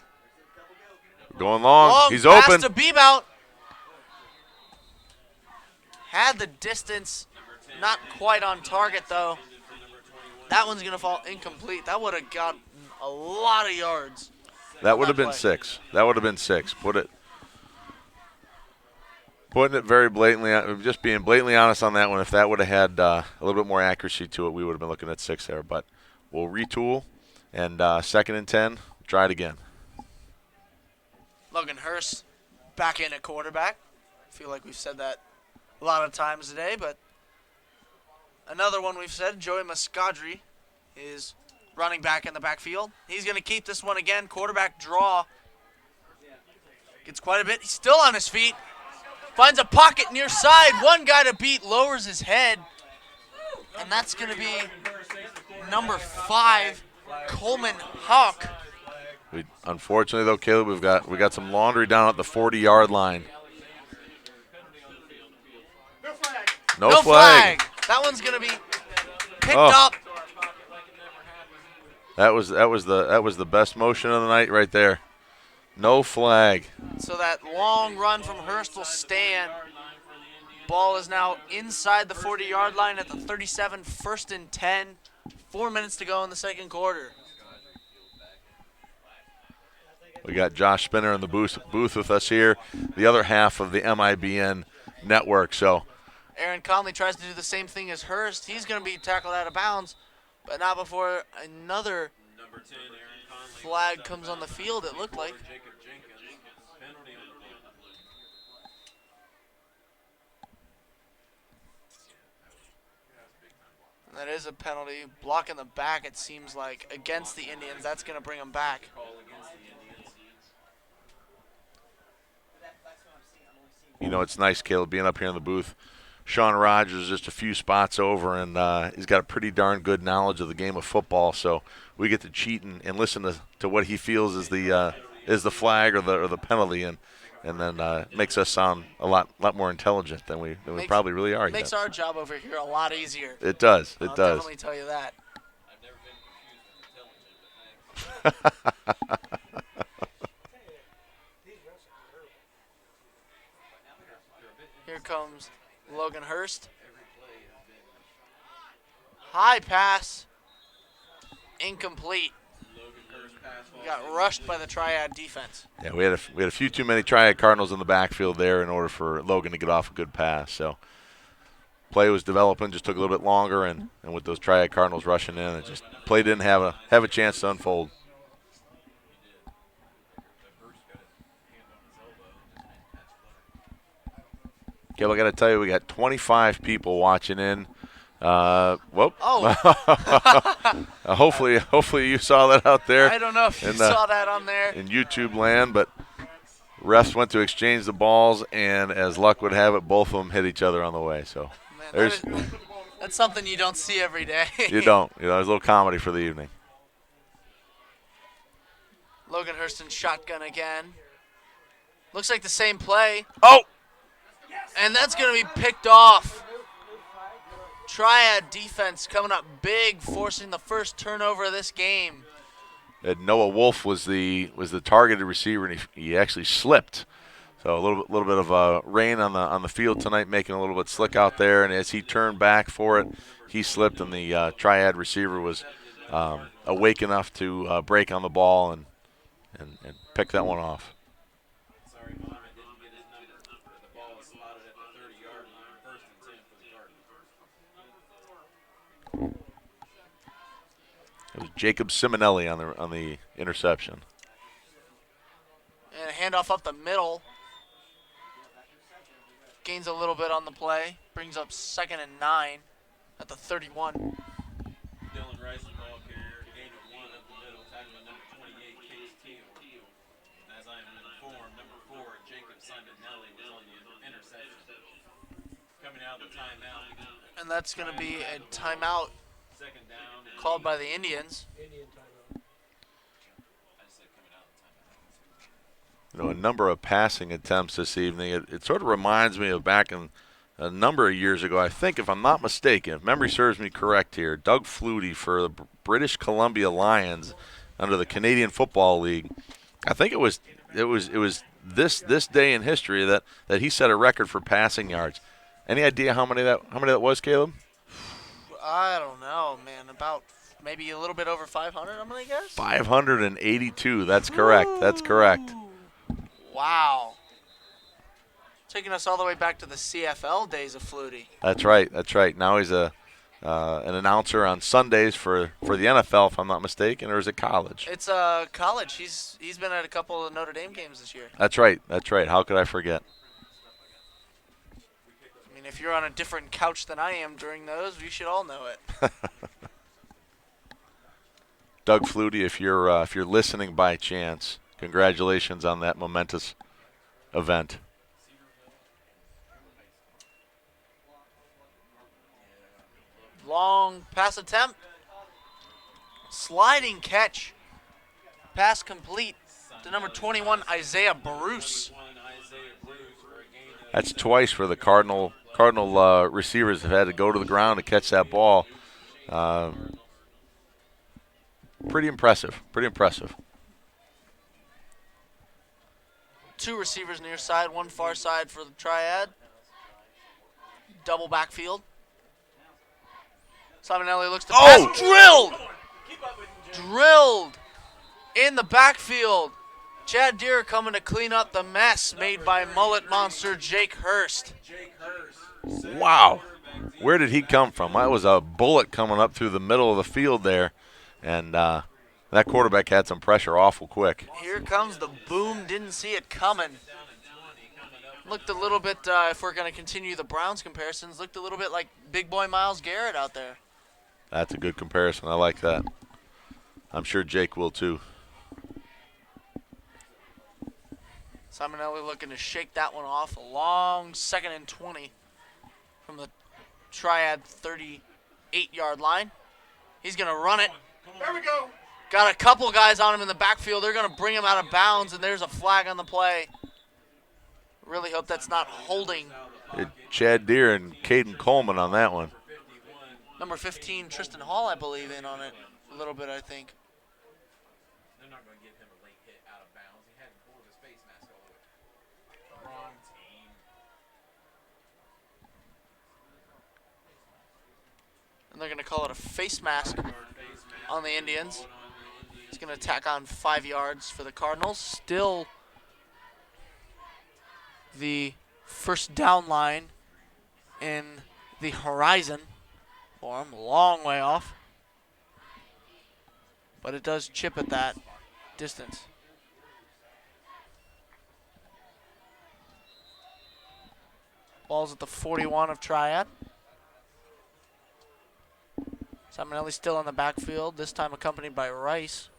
Going long. He's pass open. To Bebout. Had the distance, not quite on target though. That one's going to fall incomplete. That would have got a lot of yards. That would have been 6. That would have been 6. Putting it very blatantly, just being blatantly honest on that one. If that would have had a little bit more accuracy to it, we would have been looking at 6 there. But we'll retool, and 2nd and 10, try it again. Logan Hurst back in at quarterback. I feel like we've said that a lot of times today, but another one we've said, Joey Muscari is running back in the backfield. He's going to keep this one again. Quarterback draw. Gets quite a bit. He's still on his feet. Finds a pocket near side. One guy to beat, lowers his head. And that's going to be number 5, Coleman Hawk. Unfortunately, though, Caleb, we got some laundry down at the 40-yard line. No flag. That one's going to be picked up. That was the best motion of the night right there. No flag. So that long run from Hurst will stand. Ball is now inside the 40-yard line at the 37, 1st and 10. 4 minutes to go in the second quarter. We got Josh Spinner in the booth with us here, the other half of the M.I.B.N. network. So Aaron Conley tries to do the same thing as Hurst. He's going to be tackled out of bounds, but not before another Number 10, Aaron Conley. flag comes on the field, it looked like. Jacob Jenkins. Penalty on the field. And that is a penalty. Block in the back, it seems like, against the Indians. That's going to bring them back. Call against the Indians. You know, it's nice, Caleb, being up here in the booth. Sean Rogers is just a few spots over, and he's got a pretty darn good knowledge of the game of football. So we get to cheat and listen to what he feels is the flag or the penalty, and then makes us sound a lot more intelligent than we probably really are. Makes our job over here a lot easier. It does. It I'll does. definitely tell you that. I've never been confused with intelligent, but thanks. Here comes Logan Hurst. High pass. Incomplete. He got rushed by the Triad defense. Yeah, we had a few too many Triad Cardinals in the backfield there in order for Logan to get off a good pass. So play was developing, just took a little bit longer, and with those Triad Cardinals rushing in, it just play didn't have a chance to unfold. Caleb, I got to tell you, we got 25 people watching in Whoop. Oh. Hopefully you saw that out there I don't know if you in saw that on there. in YouTube land, but refs went to exchange the balls, and as luck would have it, both of them hit each other on the way. So Man, that's something you don't see every day. you don't. There's a little comedy for the evening. Logan Hurston shotgun again. Looks like the same play. Oh! And that's going to be picked off. Triad defense coming up big, forcing the first turnover of this game. And Noah Wolf was the targeted receiver, and he actually slipped. So a little bit of rain on the field tonight, making it a little bit slick out there. And as he turned back for it, he slipped, and the Triad receiver was awake enough to break on the ball and pick that one off. Sorry, Muhammad didn't get his number. The ball is spotted at the 30-yard line. 1st and 10 for the Cardinals. It was Jacob Simonelli on the interception. And a handoff up the middle. Gains a little bit on the play. Brings up 2nd and 9 at the 31. Dylan Rice, the ball carrier, gain of 1 up the middle, tackling number 28, Kehl. As I am informed, number 4, Jacob Simonelli was on the interception. Coming out of the timeout. And that's going to be a timeout 2nd down. called by the Indians. Indian timeout. I said coming out of the timeout. A number of passing attempts this evening. It sort of reminds me of back in a number of years ago. I think, if I'm not mistaken, if memory serves me correct here, Doug Flutie for the British Columbia Lions under the Canadian Football League. I think it was this day in history that he set a record for passing yards. Any idea how many that was, Caleb? I don't know, man. About maybe a little bit over 500, I'm going to guess. 582. That's correct. That's correct. Wow. Taking us all the way back to the CFL days of Flutie. That's right. That's right. Now he's an announcer on Sundays for the NFL, if I'm not mistaken, or is it college? It's college. He's been at a couple of Notre Dame games this year. That's right. That's right. How could I forget? I mean, if you're on a different couch than I am during those, we should all know it. Doug Flutie, if you're listening by chance, congratulations on that momentous event. Long pass attempt. Sliding catch. Pass complete to number 21, Isaiah Bruce. That's twice where the Cardinal receivers have had to go to the ground to catch that ball. Pretty impressive. Pretty impressive. 2 receivers near side, 1 far side for the Triad. Double backfield. Simonelli looks to pass. Drilled! Drilled in the backfield. Chad Deere coming to clean up the mess made by mullet monster Jake Hurst. Wow. Where did he come from? That was a bullet coming up through the middle of the field there. And that quarterback had some pressure awful quick. Here comes the boom. Didn't see it coming. Looked a little bit, if we're going to continue the Browns comparisons, looked a little bit like big boy Myles Garrett out there. That's a good comparison. I like that. I'm sure Jake will too. Simonelli looking to shake that one off. A long 2nd and 20 from the Triad 38-yard line. He's going to run it. There we go. Got a couple guys on him in the backfield. They're going to bring him out of bounds, and there's a flag on the play. Really hope that's not holding. Chad Deere and Caden Coleman on that one. Number 15, Tristan Hall, I believe, in on it a little bit, I think. They're not going to give him a late hit out of bounds. He hadn't pulled his face mask all the way. Wrong team. And they're going to call it a face mask on the Indians. He's going to tack on 5 yards for the Cardinals. Still the first down line in the horizon for him. Long way off. But it does chip at that distance. Ball's at the 41 of Triad. Simonelli still in the backfield, this time accompanied by Rice.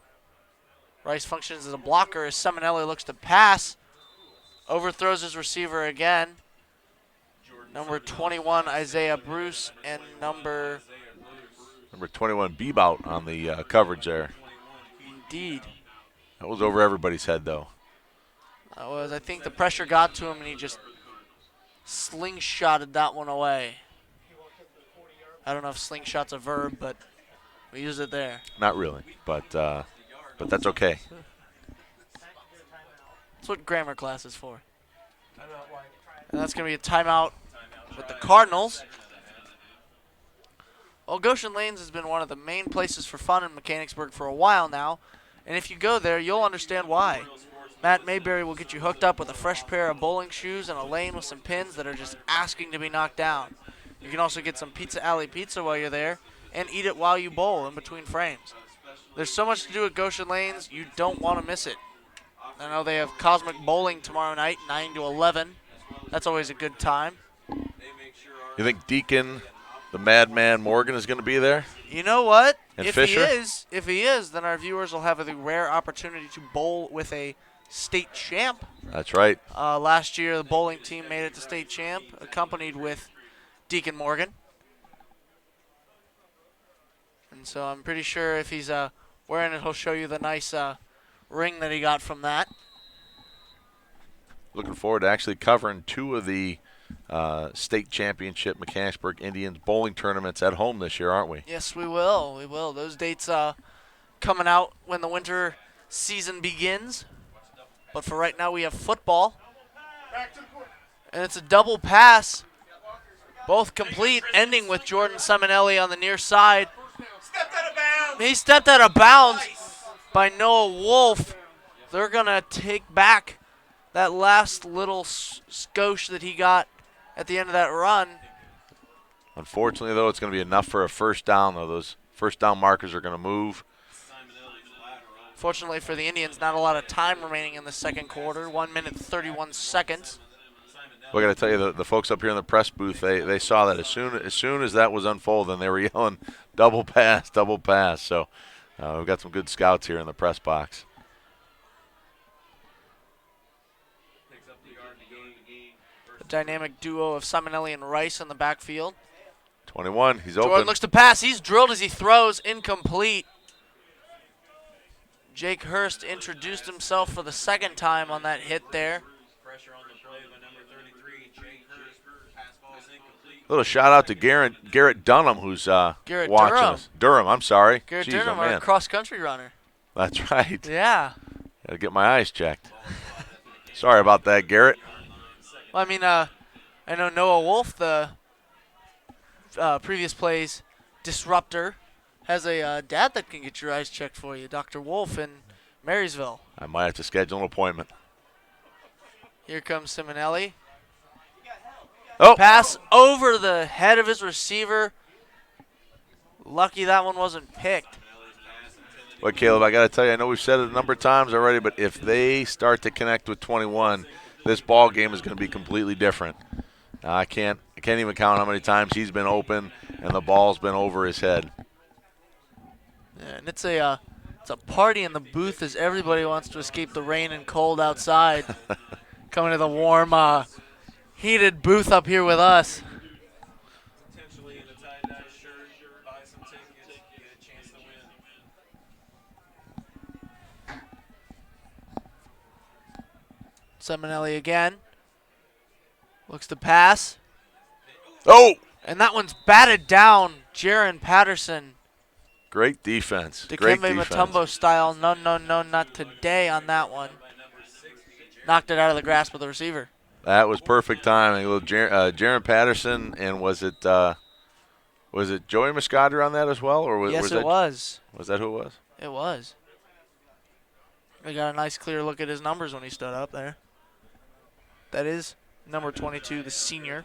Rice functions as a blocker as Simonelli looks to pass. Overthrows his receiver again. Number 21, Isaiah Bruce, and number 21, Bebout on the coverage there. Indeed. That was over everybody's head, though. I think the pressure got to him, and he just slingshotted that one away. I don't know if slingshot's a verb, but we use it there. Not really, but that's okay. That's what grammar class is for. And that's going to be a timeout with the Cardinals. Well, Goshen Lanes has been one of the main places for fun in Mechanicsburg for a while now, and if you go there, you'll understand why. Matt Mayberry will get you hooked up with a fresh pair of bowling shoes and a lane with some pins that are just asking to be knocked down. You can also get some Pizza Alley pizza while you're there and eat it while you bowl in between frames. There's so much to do at Goshen Lanes, you don't want to miss it. I know they have Cosmic Bowling tomorrow night, 9 to 11. That's always a good time. You think Deacon, the Madman Morgan, is going to be there? You know what? And if Fisher? If he is, then our viewers will have the rare opportunity to bowl with a state champ. That's right. Last year, the bowling team made it to state champ, accompanied with Deacon Morgan. And so I'm pretty sure if he's wearing it, he'll show you the nice ring that he got from that. Looking forward to actually covering two of the state championship Mechanicsburg Indians bowling tournaments at home this year, aren't we? Yes, we will. We will. Those dates coming out when the winter season begins. But for right now, we have football. And it's a double pass. Both complete, ending with Jordan Simonelli on the near side. He stepped out of bounds by Noah Wolf. They're going to take back that last little skosh that he got at the end of that run. Unfortunately, though, it's going to be enough for a first down, though. Those first down markers are going to move. Fortunately for the Indians, not a lot of time remaining in the second quarter. 1 minute, 31 seconds. Well, I got to tell you, the folks up here in the press booth, they saw that as soon as that was unfolding, they were yelling, double pass, double pass. So we've got some good scouts here in the press box. The dynamic duo of Simonelli and Rice in the backfield. 21, he's open. Jordan looks to pass. He's drilled as he throws, incomplete. Jake Hurst introduced himself for the second time on that hit there. Pressure on the play by number 33, Jake Hurst. Pass ball is incomplete. Little shout out to Garrett Dunham, who's Garrett watching Durham. us. Durham, I'm sorry. Garrett Jeez, Durham, oh, our man. cross-country runner. That's right. Yeah. Got to get my eyes checked. Sorry about that, Garrett. Well, I mean, I know Noah Wolf, the previous plays disruptor, has a dad that can get your eyes checked for you, Dr. Wolf in Marysville. I might have to schedule an appointment. Here comes Simonelli. Oh, Pass over the head of his receiver. Lucky that one wasn't picked. well, Caleb, I got to tell you, I know we've said it a number of times already, but if they start to connect with 21, this ball game is going to be completely different. I can't even count how many times he's been open and the ball's been over his head. Yeah, and it's a party in the booth as everybody wants to escape the rain and cold outside. Coming to the warm, heated booth up here with us. Potentially in a tie-dye shirt, buy some tickets, get a chance to win. Simonelli again. Looks to pass. Oh, And that one's batted down. Jaron Patterson. great defense. Great Dikembe defense. Mutombo style. No, not today on that one. Knocked it out of the grasp of the receiver. That was perfect timing. Little Jaron Patterson, and was it Joey Muscari on that as well, or was Yes, was it that, was. Was that who it was? It was. We got a nice clear look at his numbers when he stood up there. That is number 22, the senior.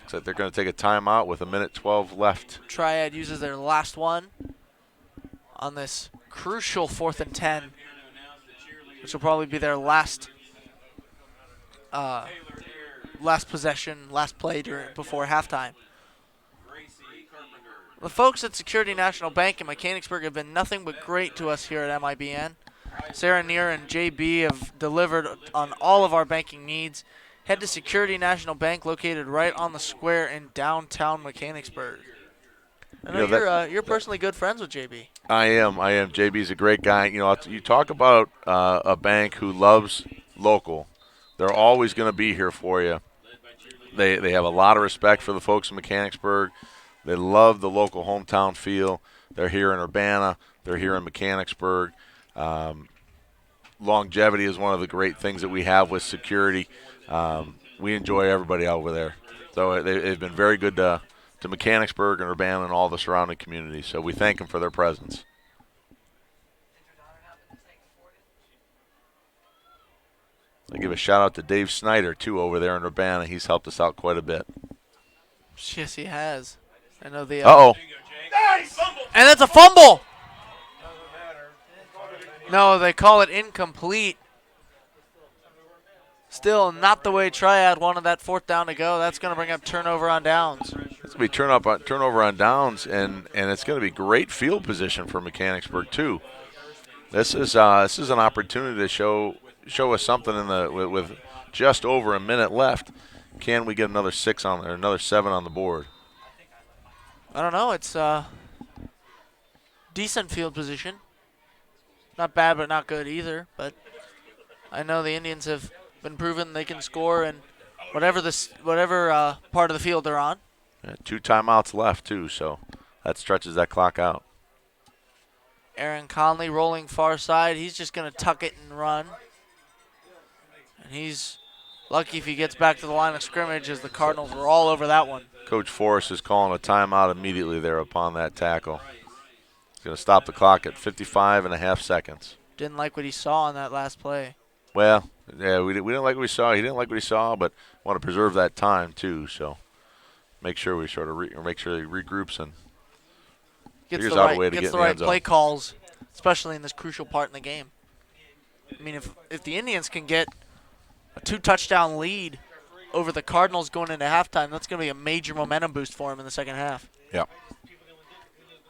Looks like they're going to take a timeout with 1:12 left. Triad uses their last one on this crucial 4th and 10, which will probably be their last possession, last play before halftime. The folks at Security National Bank in Mechanicsburg have been nothing but great to us here at M.I.B.N. Sarah Neer and JB have delivered on all of our banking needs. Head to Security National Bank, located right on the square in downtown Mechanicsburg. I know you're personally good friends with JB. I am. JB's a great guy. You talk about a bank who loves local. They're always going to be here for you. They have a lot of respect for the folks in Mechanicsburg. They love the local hometown feel. They're here in Urbana. They're here in Mechanicsburg. Longevity is one of the great things that we have with security. We enjoy everybody over there. So they've been very good to Mechanicsburg and Urbana and all the surrounding communities. So we thank them for their presence. I give a shout out to Dave Snyder, too, over there in Urbana. He's helped us out quite a bit. Yes, he has. I know the. Uh-oh. And it's a fumble. No, they call it incomplete. Still not the way Triad wanted that fourth down to go. That's going to bring up turnover on downs. It's going to be turnover on downs, and it's going to be great field position for Mechanicsburg, too. This is an opportunity to show us something with just over a minute left. Can we get another 7 on the board? I don't know. It's decent field position. Not bad, but not good either. But I know the Indians have been proven they can score in whatever part of the field they're on. Yeah, 2 timeouts left, too, so that stretches that clock out. Aaron Conley rolling far side. He's just going to tuck it and run. And he's lucky if he gets back to the line of scrimmage, as the Cardinals were all over that one. Coach Forrest is calling a timeout immediately there upon that tackle. He's going to stop the clock at 55.5 seconds. Didn't like what he saw on that last play. Well, yeah, we didn't like what we saw. He didn't like what he saw, but want to preserve that time too. So make sure we sort of make sure he regroups and figures out a way to get in the right end zone. Play calls, especially in this crucial part in the game. I mean, if the Indians can get a 2-touchdown lead over the Cardinals going into halftime, that's going to be a major momentum boost for him in the second half. Yeah,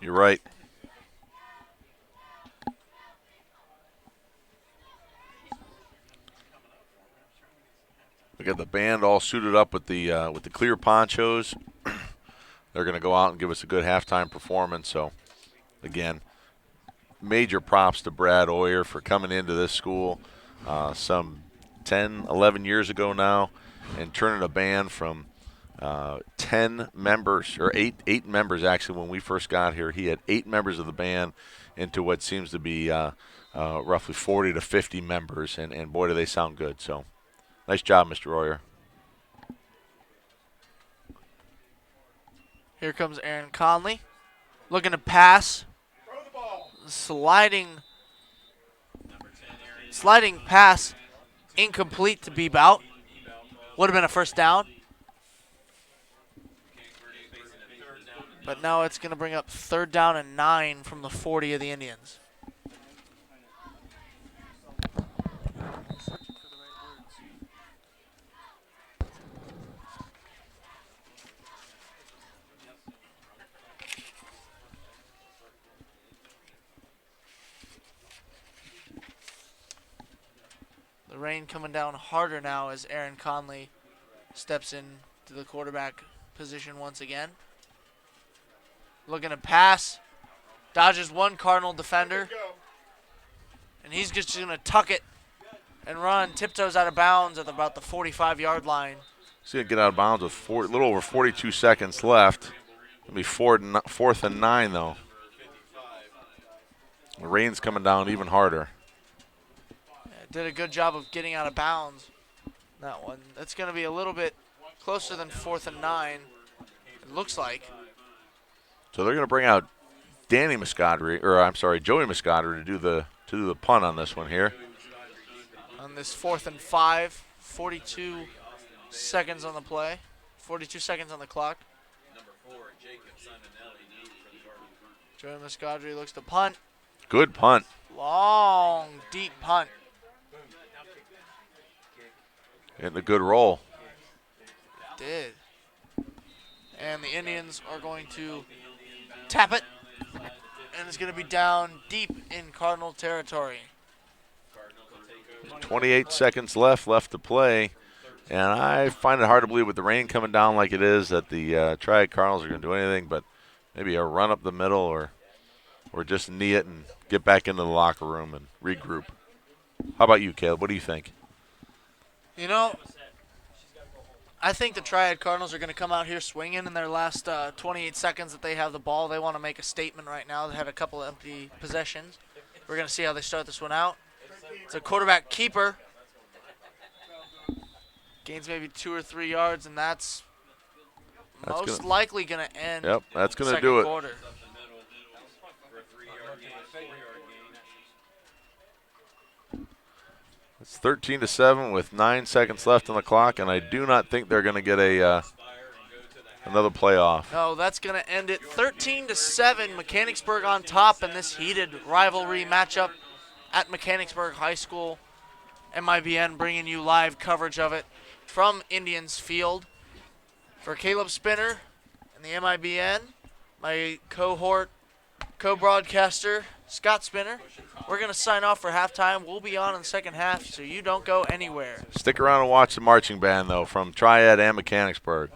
you're right. We got the band all suited up with the clear ponchos. They're going to go out and give us a good halftime performance. So, again, major props to Brad Oyer for coming into this school some 10, 11 years ago now and turning a band from 10 members, or eight members actually when we first got here. He had 8 members of the band into what seems to be roughly 40 to 50 members, and boy, do they sound good. So, nice job, Mr. Oyer. Here comes Aaron Conley, looking to pass. Sliding pass, incomplete to Bebout. Would have been a first down. But now it's going to bring up 3rd down and 9 from the 40 of the Indians. The rain coming down harder now as Aaron Conley steps in to the quarterback position once again. Looking to pass. Dodges one Cardinal defender. And he's just going to tuck it and run. Tiptoes out of bounds at about the 45-yard line. He's going to get out of bounds with a little over 42 seconds left. It'll be 4th and 9, though. The rain's coming down even harder. Did a good job of getting out of bounds. That one. That's going to be a little bit closer than 4th and 9. It looks like. So they're going to bring out Joey Muscari to do the punt on this one here. On this 4th and 5, 42 seconds on the play. 42 seconds on the clock. Number 4, Jacob Simonelli for the Cardinals. Joey Muscari looks to punt. Good punt. Long, deep punt. Getting a good roll. Did. And the Indians are going to tap it, and it's going to be down deep in Cardinal territory. 28 seconds left to play. And I find it hard to believe with the rain coming down like it is that the Triad Cardinals are going to do anything but maybe a run up the middle or just knee it and get back into the locker room and regroup. How about you, Caleb? What do you think? You know, I think the Triad Cardinals are going to come out here swinging in their last 28 seconds that they have the ball. They want to make a statement right now. They had a couple of empty possessions. We're going to see how they start this one out. It's a quarterback keeper. Gains maybe 2 or 3 yards, and that's most likely going to end. Yep, that's going to do it. Quarter. It's 13-7 with 9 seconds left on the clock, and I do not think they're going to get another playoff. No, that's going to end it 13-7. Mechanicsburg on top in this heated rivalry matchup at Mechanicsburg High School. M.I.B.N. bringing you live coverage of it from Indians Field. For Caleb Spinner and the M.I.B.N., my cohort, co-broadcaster, Scott Spinner, we're going to sign off for halftime. We'll be on in the second half, so you don't go anywhere. Stick around and watch the marching band, though, from Triad and Mechanicsburg.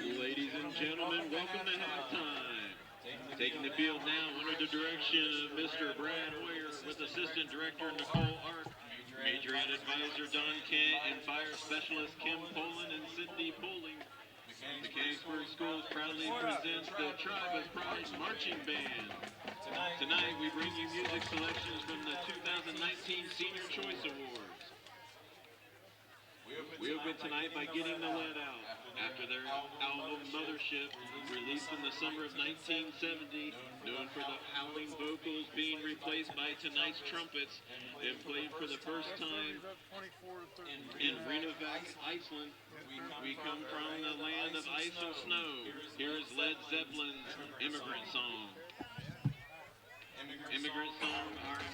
Ladies and gentlemen, welcome to halftime. Taking the field now under the direction of Mr. Brad Hoyer with Assistant Director Nicole Ark, Major Ed Advisor Don Kent, and Fire Specialist Kim Poland and Cindy Poling. Mechanicsburg Schools proudly presents the Tribe of Pride Marching Band. Tonight we bring you music selections from the 2019 Senior Choice Awards. We open tonight by Getting the Lead Out, after their album Mothership, released in the summer of 1970, known for the howling vocals being replaced by tonight's trumpets, and played for the first time in Reykjavik, Iceland. We come from the land of ice and snow. Here is Led Zeppelin's Immigrant Song. Immigrant Song are...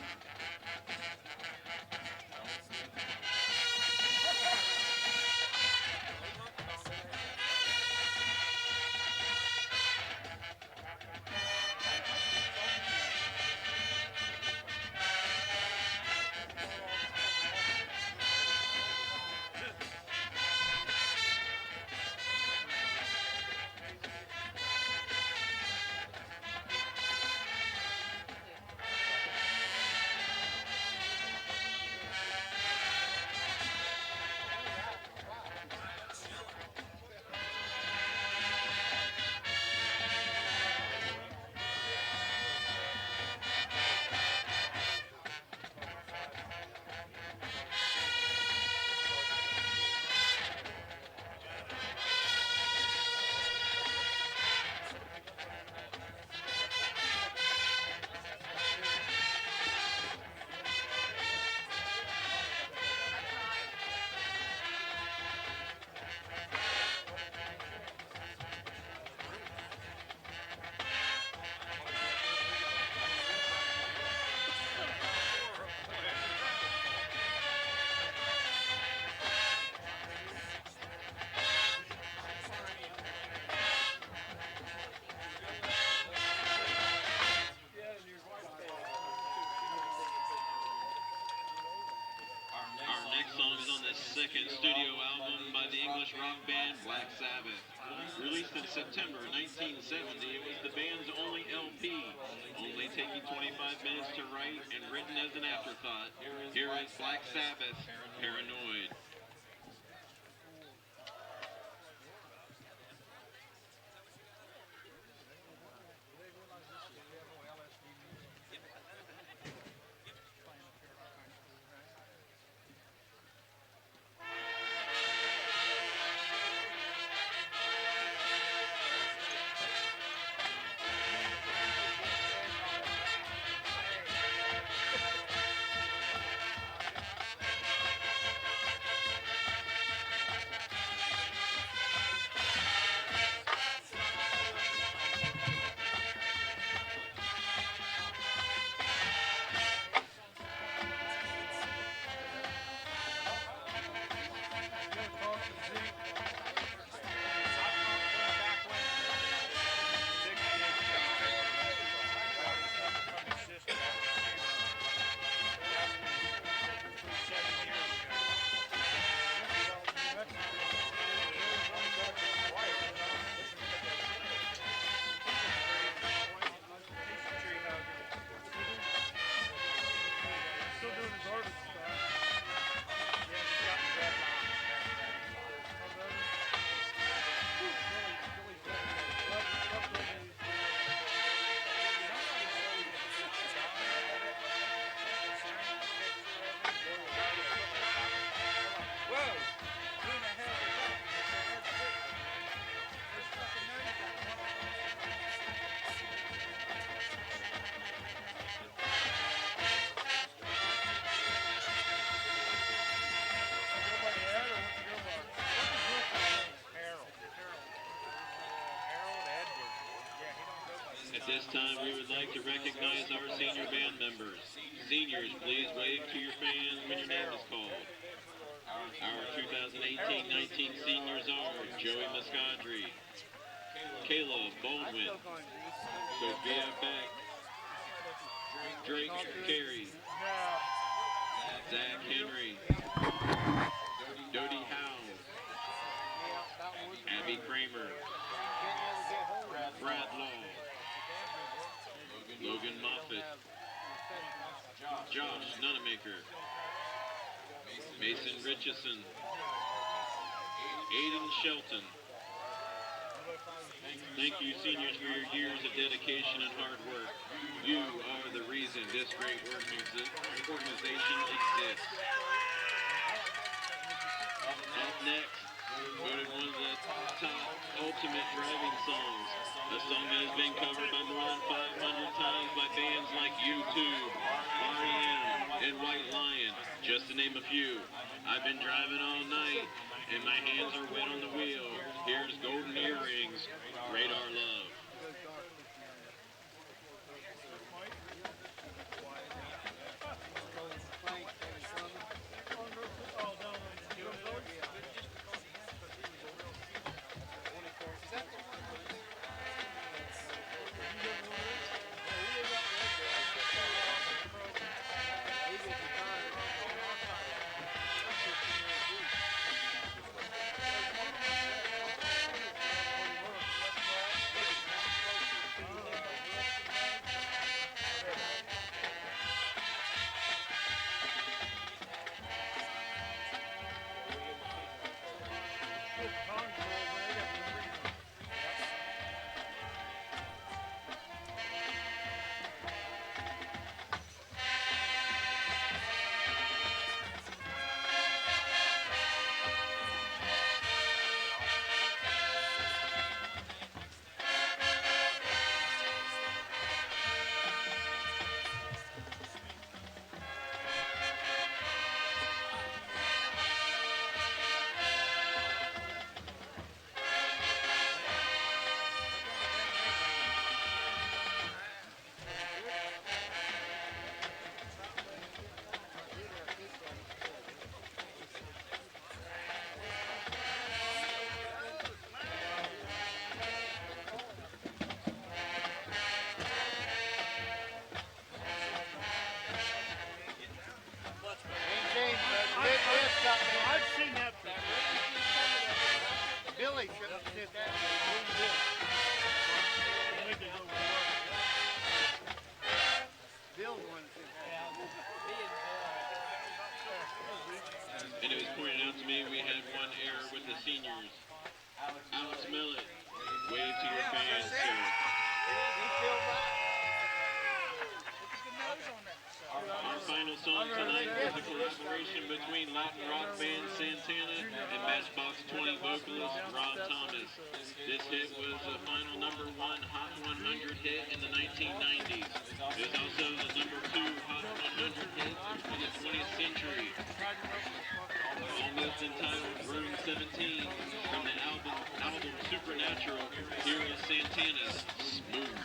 Second studio album by the English rock band Black Sabbath. Released in September 1970, it was the band's only LP, only taking 25 minutes to write and written as an afterthought. Here is Black Sabbath, Paranoid. At this time, we would like to recognize our senior band members. Seniors, please wave to your fans when your name is called. Our 2018-19 seniors are Joey Muscari, Caleb Baldwin, Sophia Beck, Drake Carey, Zach Henry, Dodie Howe, Abby Kramer, Brad Law, Logan Moffitt, Josh Nunemaker, Mason Richardson, Aiden Shelton. Thank you, seniors, for your years of dedication and hard work. You are the reason this great organization exists. Up next, voted one of the top ultimate driving songs. A song that has been covered by more than 500 times by bands like U2, R.E.M., and White Lion, just to name a few. I've been driving all night, and my hands are wet on the wheel. Here's Golden Earrings, Radar Love. I've seen that. Billy should have said that. Bill wanted to. And it was pointed out to me we had one error with the seniors. Alex Millett, wave to your fans, sir. Our final song tonight is a collaboration between Latin rock band Santana and Matchbox 20 vocalist Rob Thomas. This hit was a final #1 Hot 100 hit in the 1990s. It was also the #2 Hot 100 hit in the 20th century. Almost entitled Room 17 from the album Supernatural. Here is Santana's Smooth.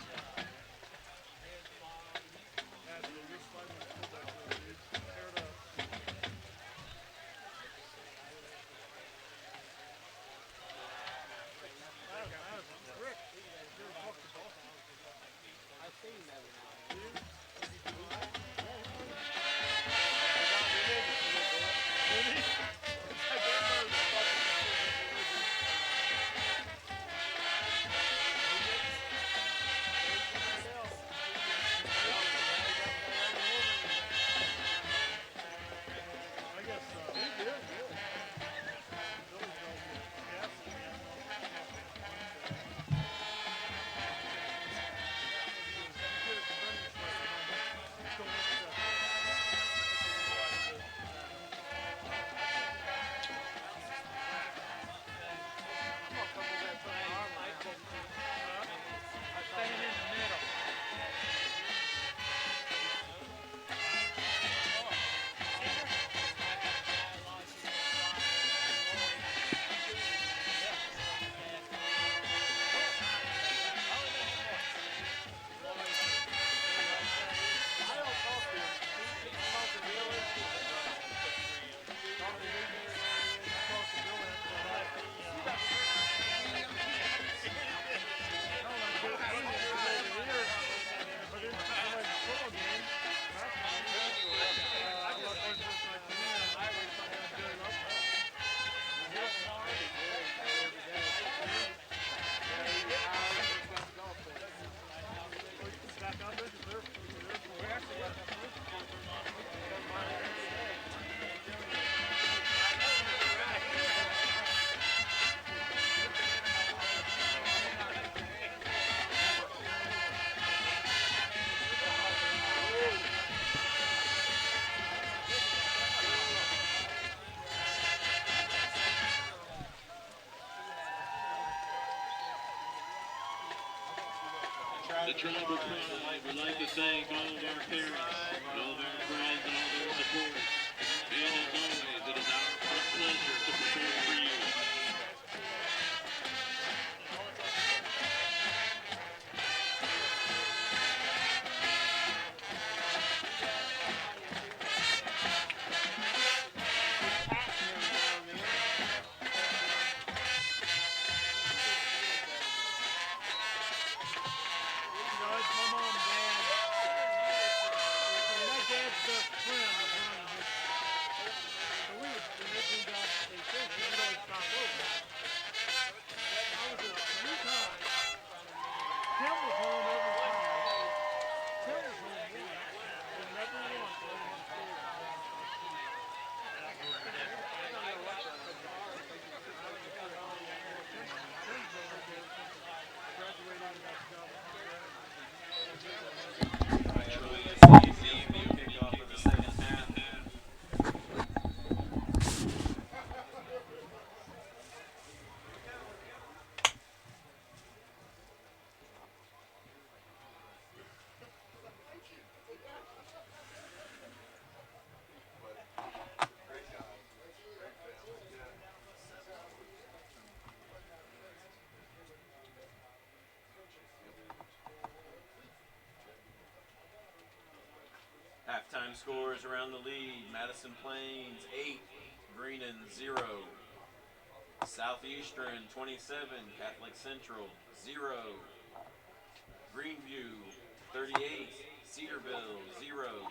tribal pride, we'd like to thank all of our parents, all of our friends, and all their support. And as always, it is our pleasure to perform for you. Kickoff of the second half. Halftime scores around the lead. Madison Plains 8, Greenon 0. Southeastern 27, Catholic Central 0. Greenview 38, Cedarville 0.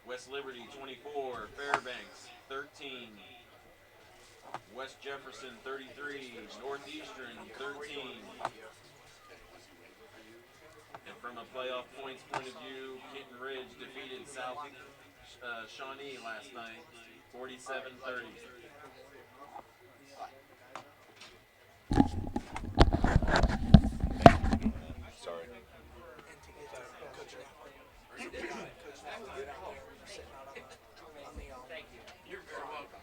West Liberty 24, Fairbanks 13. West Jefferson 33, Northeastern 13. And from a playoff points point of view, Kenton Ridge defeated South Shawnee last night, 47-30. Sorry. You're very welcome.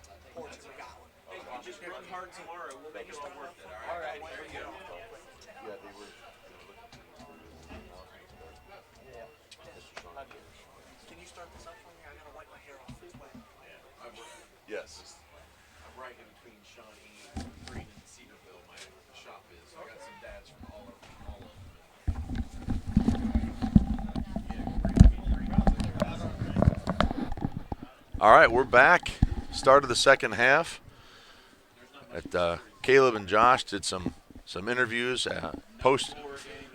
Hey, you just run hard tomorrow. We'll make it all worth it, all right? There you go. Yeah, they were. Can you start this up for me? I gotta wipe my hair off. It's wet. Yes. I'm right in between Shawnee, Green, and Cedarville. My shop is. I got some dads from all of them. All right, we're back. Start of the second half. Caleb and Josh did some interviews post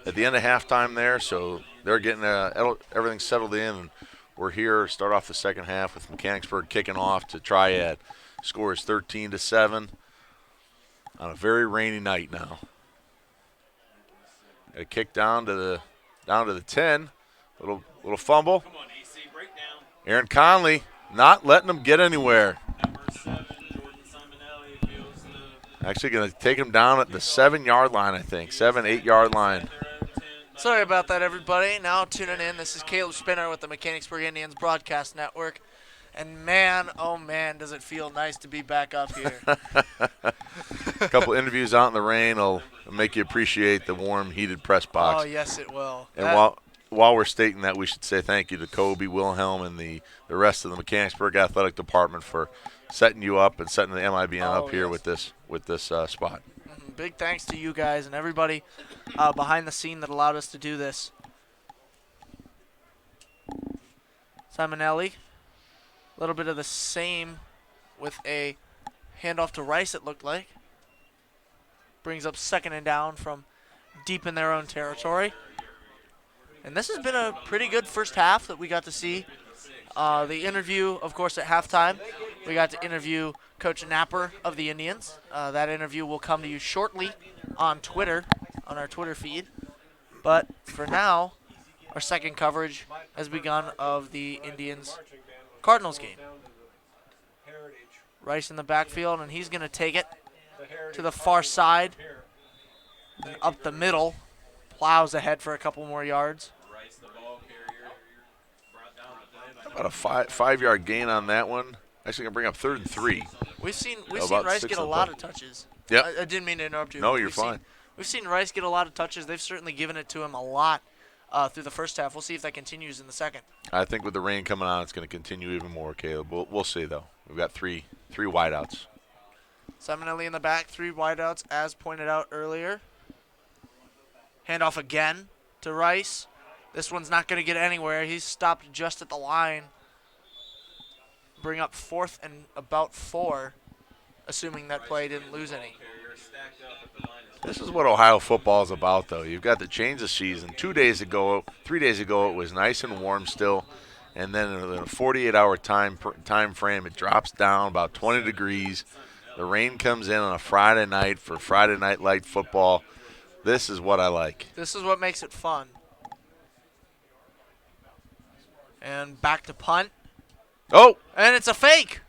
at the end of halftime there, so they're getting everything settled in. And we're here. Start off the second half with Mechanicsburg kicking off to Triad. Score is 13-7 on a very rainy night now. A kick down to the 10. Little fumble. Come on, AC, break down. Aaron Conley not letting them get anywhere. Number 7, Jordan Simonelli feels the Actually going to take him down at the 7-yard line, I think. 7-8-yard line. their own 10. Sorry about that, everybody. Now tuning in. This is Caleb Spinner with the Mechanicsburg Indians Broadcast Network. And man, oh man, does it feel nice to be back up here. A couple interviews out in the rain will make you appreciate the warm, heated press box. Oh, yes, it will. And while we're stating that, we should say thank you to Kobe, Wilhelm, and the rest of the Mechanicsburg Athletic Department for setting you up and setting the M.I.B.N. up here with this spot. Big thanks to you guys and everybody behind the scene that allowed us to do this. Simonelli, a little bit of the same with a handoff to Rice, it looked like. Brings up 2nd and down from deep in their own territory. And this has been a pretty good first half that we got to see. The interview, of course, at halftime, we got to interview Coach Napper of the Indians. That interview will come to you shortly on Twitter, on our Twitter feed. But for now, our second coverage has begun of the Indians Cardinals game. Rice in the backfield, and he's going to take it to the far side and up the middle. Plows ahead for a couple more yards. Rice, the ball carrier, brought down the play by About a 5-yard gain on that one. Actually, going to bring up 3rd and 3. We've seen About Rice 6 get a on the lot play. of touches. Yep. I didn't mean to interrupt you. No, you're fine. We've seen Rice get a lot of touches. They've certainly given it to him a lot through the first half. We'll see if that continues in the second. I think with the rain coming on, it's going to continue even more, Caleb. We'll see, though. We've got three wideouts. Simonelli in the back, 3 wideouts, as pointed out earlier. Handoff again to Rice. This one's not going to get anywhere. He's stopped just at the line. Bring up 4th and about 4, assuming that play didn't lose any. This is what Ohio football is about, though. You've got the change of season. 3 days ago, it was nice and warm still, and then in a 48-hour time frame, it drops down about 20 degrees. The rain comes in on a Friday night for Friday night light football. This is what I like. This is what makes it fun. And back to punt. Oh! And it's a fake.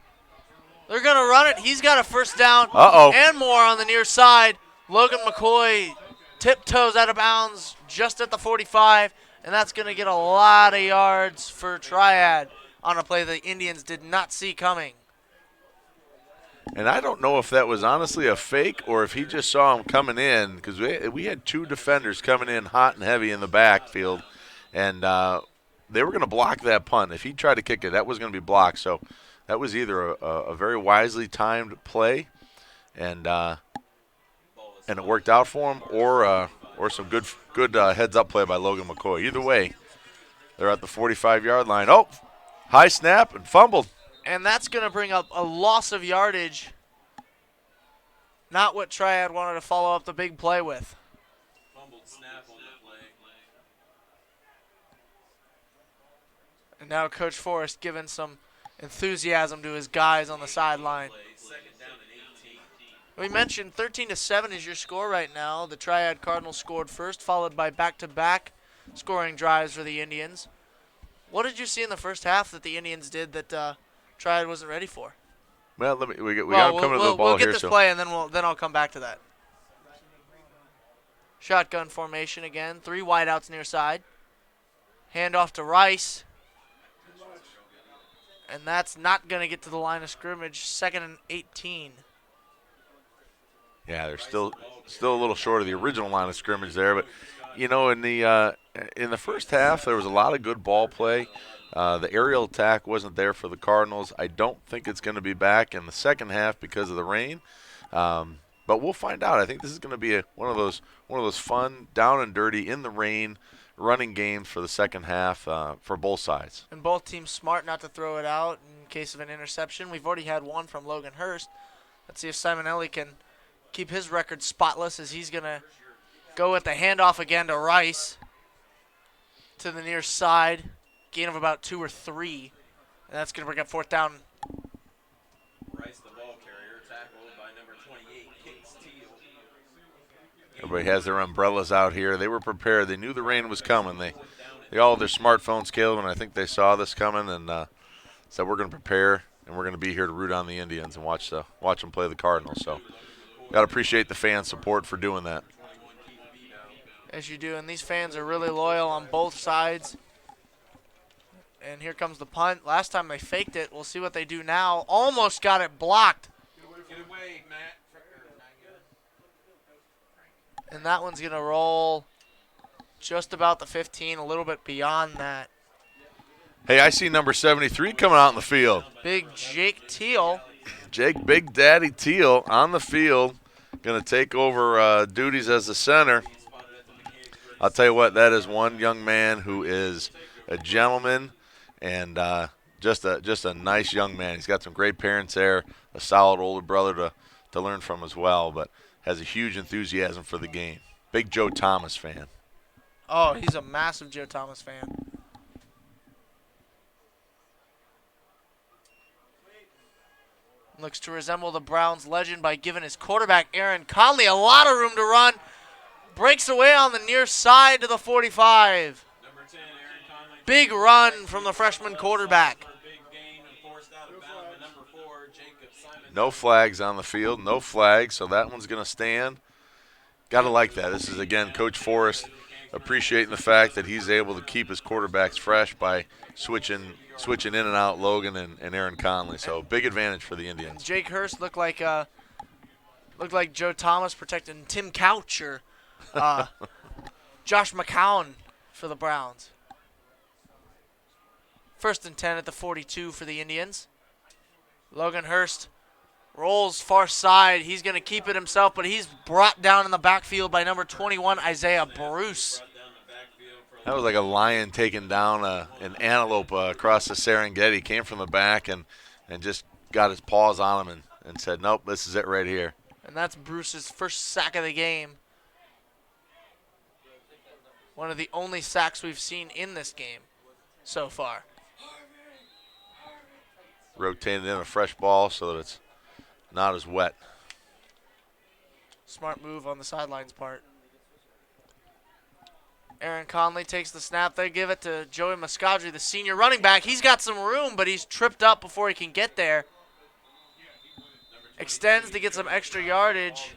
They're going to run it. He's got a first down. Uh-oh. And more on the near side. Logan McCoy tiptoes out of bounds just at the 45, and that's going to get a lot of yards for Triad on a play the Indians did not see coming. And I don't know if that was honestly a fake or if he just saw him coming in, because we had 2 defenders coming in hot and heavy in the backfield, and they were going to block that punt. If he tried to kick it, that was going to be blocked. So that was either a very wisely timed play, and it worked out for him, or some good heads-up play by Logan McCoy. Either way, they're at the 45-yard line. Oh, high snap and fumbled. And that's going to bring up a loss of yardage. Not what Triad wanted to follow up the big play with. Fumbled snap on the play. And now Coach Forrest giving some enthusiasm to his guys on the sideline. Second down and 18. We mentioned 13-7 is your score right now. The Triad Cardinals scored first, followed by back-to-back scoring drives for the Indians. What did you see in the first half that the Indians did that Triad wasn't ready for? Well, we got him coming to the ball we'll get here. this play, and then I'll come back to that. Shotgun formation again. 3 wideouts near side. Handoff to Rice. And that's not going to get to the line of scrimmage. 2nd and 18. Yeah, they're still a little short of the original line of scrimmage there, but in the first half there was a lot of good ball play. The aerial attack wasn't there for the Cardinals. I don't think it's going to be back in the second half because of the rain, but we'll find out. I think this is going to be one of those fun, down and dirty, in the rain running games for the second half for both sides. And both teams smart not to throw it out in case of an interception. We've already had one from Logan Hurst. Let's see if Simonelli can keep his record spotless as he's going to go with the handoff again to Rice to the near side. Gain of about 2 or 3. And that's going to bring up 4th down. Rice, the ball carrier, tackled by number 28, Kehl. Everybody has their umbrellas out here. They were prepared. They knew the rain was coming. They all had their smartphones, Caleb, and I think they saw this coming and said we're going to prepare and we're going to be here to root on the Indians and watch them play the Cardinals. So got to appreciate the fan support for doing that. As you do, and these fans are really loyal on both sides. And here comes the punt. Last time they faked it. We'll see what they do now. Almost got it blocked. Get away, Matt. And that one's going to roll just about the 15, a little bit beyond that. Hey, I see number 73 coming out in the field. Big Jake Teal. Jake Big Daddy Teal on the field. Going to take over duties as the center. I'll tell you what, that is one young man who is a gentleman and just a nice young man. He's got some great parents there, a solid older brother to learn from as well, but has a huge enthusiasm for the game. Big Joe Thomas fan. Oh, he's a massive Joe Thomas fan. Looks to resemble the Browns legend by giving his quarterback, Aaron Conley, a lot of room to run. Breaks away on the near side to the 45. Number 10, Aaron Conley. Big run from the freshman quarterback. Big gain and forced out of bounds by number 4, Jacob Simon. No flags on the field, no flags, so that one's going to stand. Got to like that. This is, again, Coach Forrest appreciating the fact that he's able to keep his quarterbacks fresh by switching in and out Logan and Aaron Conley. So big advantage for the Indians. Jake Hurst looked like Joe Thomas protecting Tim Couch or Josh McCown for the Browns. 1st and 10 at the 42 for the Indians. Logan Hurst rolls far side. He's going to keep it himself, but he's brought down in the backfield by number 21, Isaiah Bruce. That was like a lion taking down an antelope across the Serengeti. Came from the back and just got his paws on him and said, nope, this is it right here. And that's Bruce's first sack of the game. One of the only sacks we've seen in this game so far. Rotated in a fresh ball so that it's not as wet. Smart move on the sidelines part. Aaron Conley takes the snap. They give it to Joey Muscari, the senior running back. He's got some room, but he's tripped up before he can get there. Extends to get some extra yardage.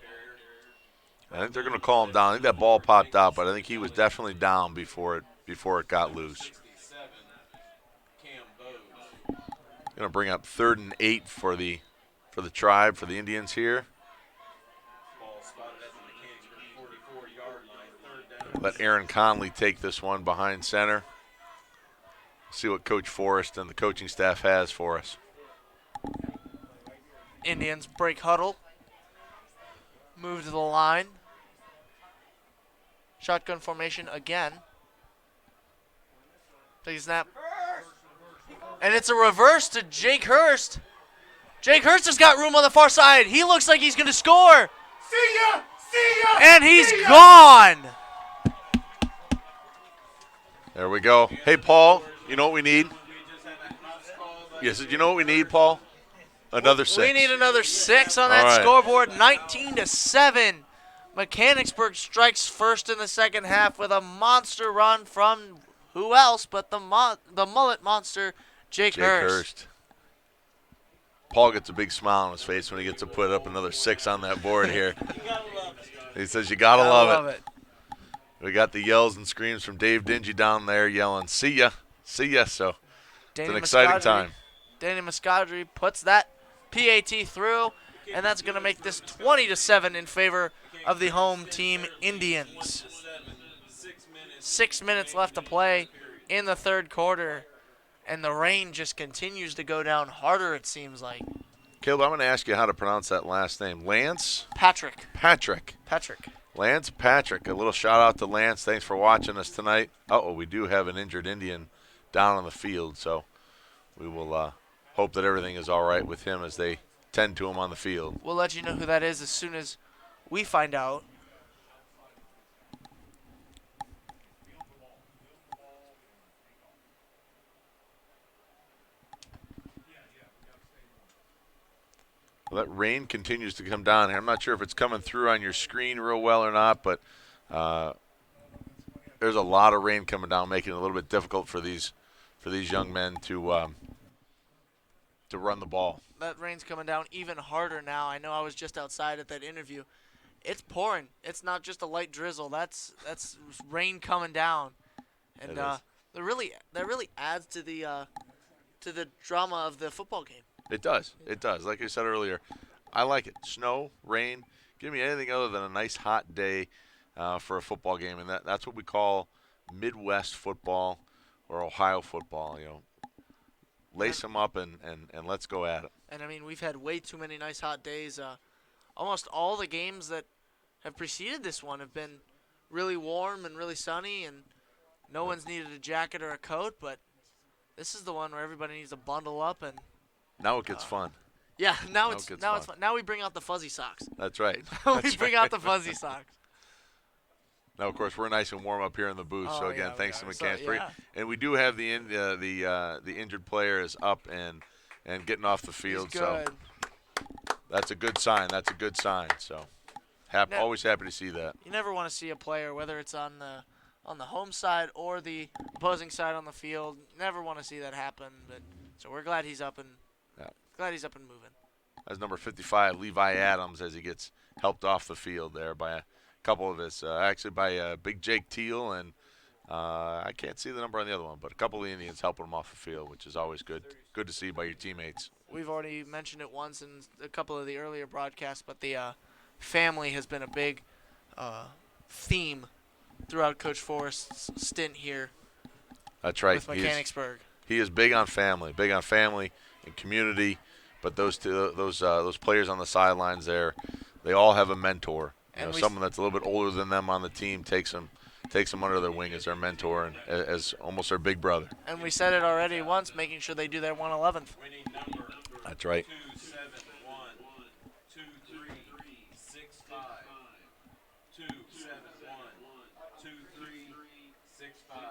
I think they're going to call him down. I think that ball popped out, but I think he was definitely down before it got loose. Going to bring up 3rd and 8 for the Tribe, for the Indians here. Let Aaron Conley take this one behind center. See what Coach Forrest and the coaching staff has for us. Indians break huddle. Move to the line. Shotgun formation again. Take a snap. And it's a reverse to Jake Hurst. Jake Hurst has got room on the far side. He looks like he's going to score. See ya! See ya! And he's See ya! gone. There we go. Hey, Paul, you know what we need? Yes, you know what we need, Paul? Another 6. We need another 6 on that All right. scoreboard. 19-7. Mechanicsburg strikes first in the second half with a monster run from who else but the mullet monster, Jake Hurst. Paul gets a big smile on his face when he gets to put up another 6 on that board here. He says, you got to love it. We got the yells and screams from Dave Dingy down there yelling, see ya, see ya. So it's an exciting time. Danny Muscari puts that PAT through, and that's going to make this 20-7 in favor of the home team Indians. 6 minutes left to play in the third quarter, and the rain just continues to go down harder, it seems like. Caleb, I'm going to ask you how to pronounce that last name. Lance? Patrick. Patrick. Lance Patrick. A little shout out to Lance. Thanks for watching us tonight. We do have an injured Indian down on the field, so we will hope that everything is all right with him as they tend to him on the field. We'll let you know who that is as soon as we find out. Well, that rain continues to come down here. I'm not sure if it's coming through on your screen real well or not, but there's a lot of rain coming down, making it a little bit difficult for these young men to run the ball. That rain's coming down even harder now. I know I was just outside at that interview. It's pouring. It's not just a light drizzle. That's rain coming down, and that really adds to the drama of the football game. It does. It does. Like I said earlier, I like it. Snow, rain, give me anything other than a nice hot day for a football game, and that's what we call Midwest football or Ohio football. You know, lace them up and let's go at it. And I mean, we've had way too many nice hot days. Almost all the games that have preceded this one have been really warm and really sunny, and no one's needed a jacket or a coat. But this is the one where everybody needs to bundle up and. Now it gets fun. Yeah, now it's fun. fun. Now we bring out the fuzzy socks. That's right. We bring out the fuzzy socks. Now, of course, we're nice and warm up here in the booth. Oh, so again, yeah, thanks to so, Mechanicsburg, yeah. and we do have the injured player is up and getting off the field. He's good. So that's a good sign. That's a good sign. So always happy to see that. You never want to see a player, whether it's on the home side or the opposing side on the field. Never want to see that happen. But so we're glad he's up and moving. That's number 55, Levi Adams, as he gets helped off the field there by a couple of his, actually by Big Jake Teal, and I can't see the number on the other one, but a couple of the Indians helping him off the field, which is always good to see by your teammates. We've already mentioned it once in a couple of the earlier broadcasts, but the family has been a big theme throughout Coach Forrest's stint here That's right. with Mechanicsburg. He is big on family and community. But those players on the sidelines there, they all have a mentor. Someone that's a little bit older than them on the team takes them under their wing as their mentor and as almost their big brother. And we said it already once, making sure they do their 111th. Winning number That's right. 271 2365. 271 2365.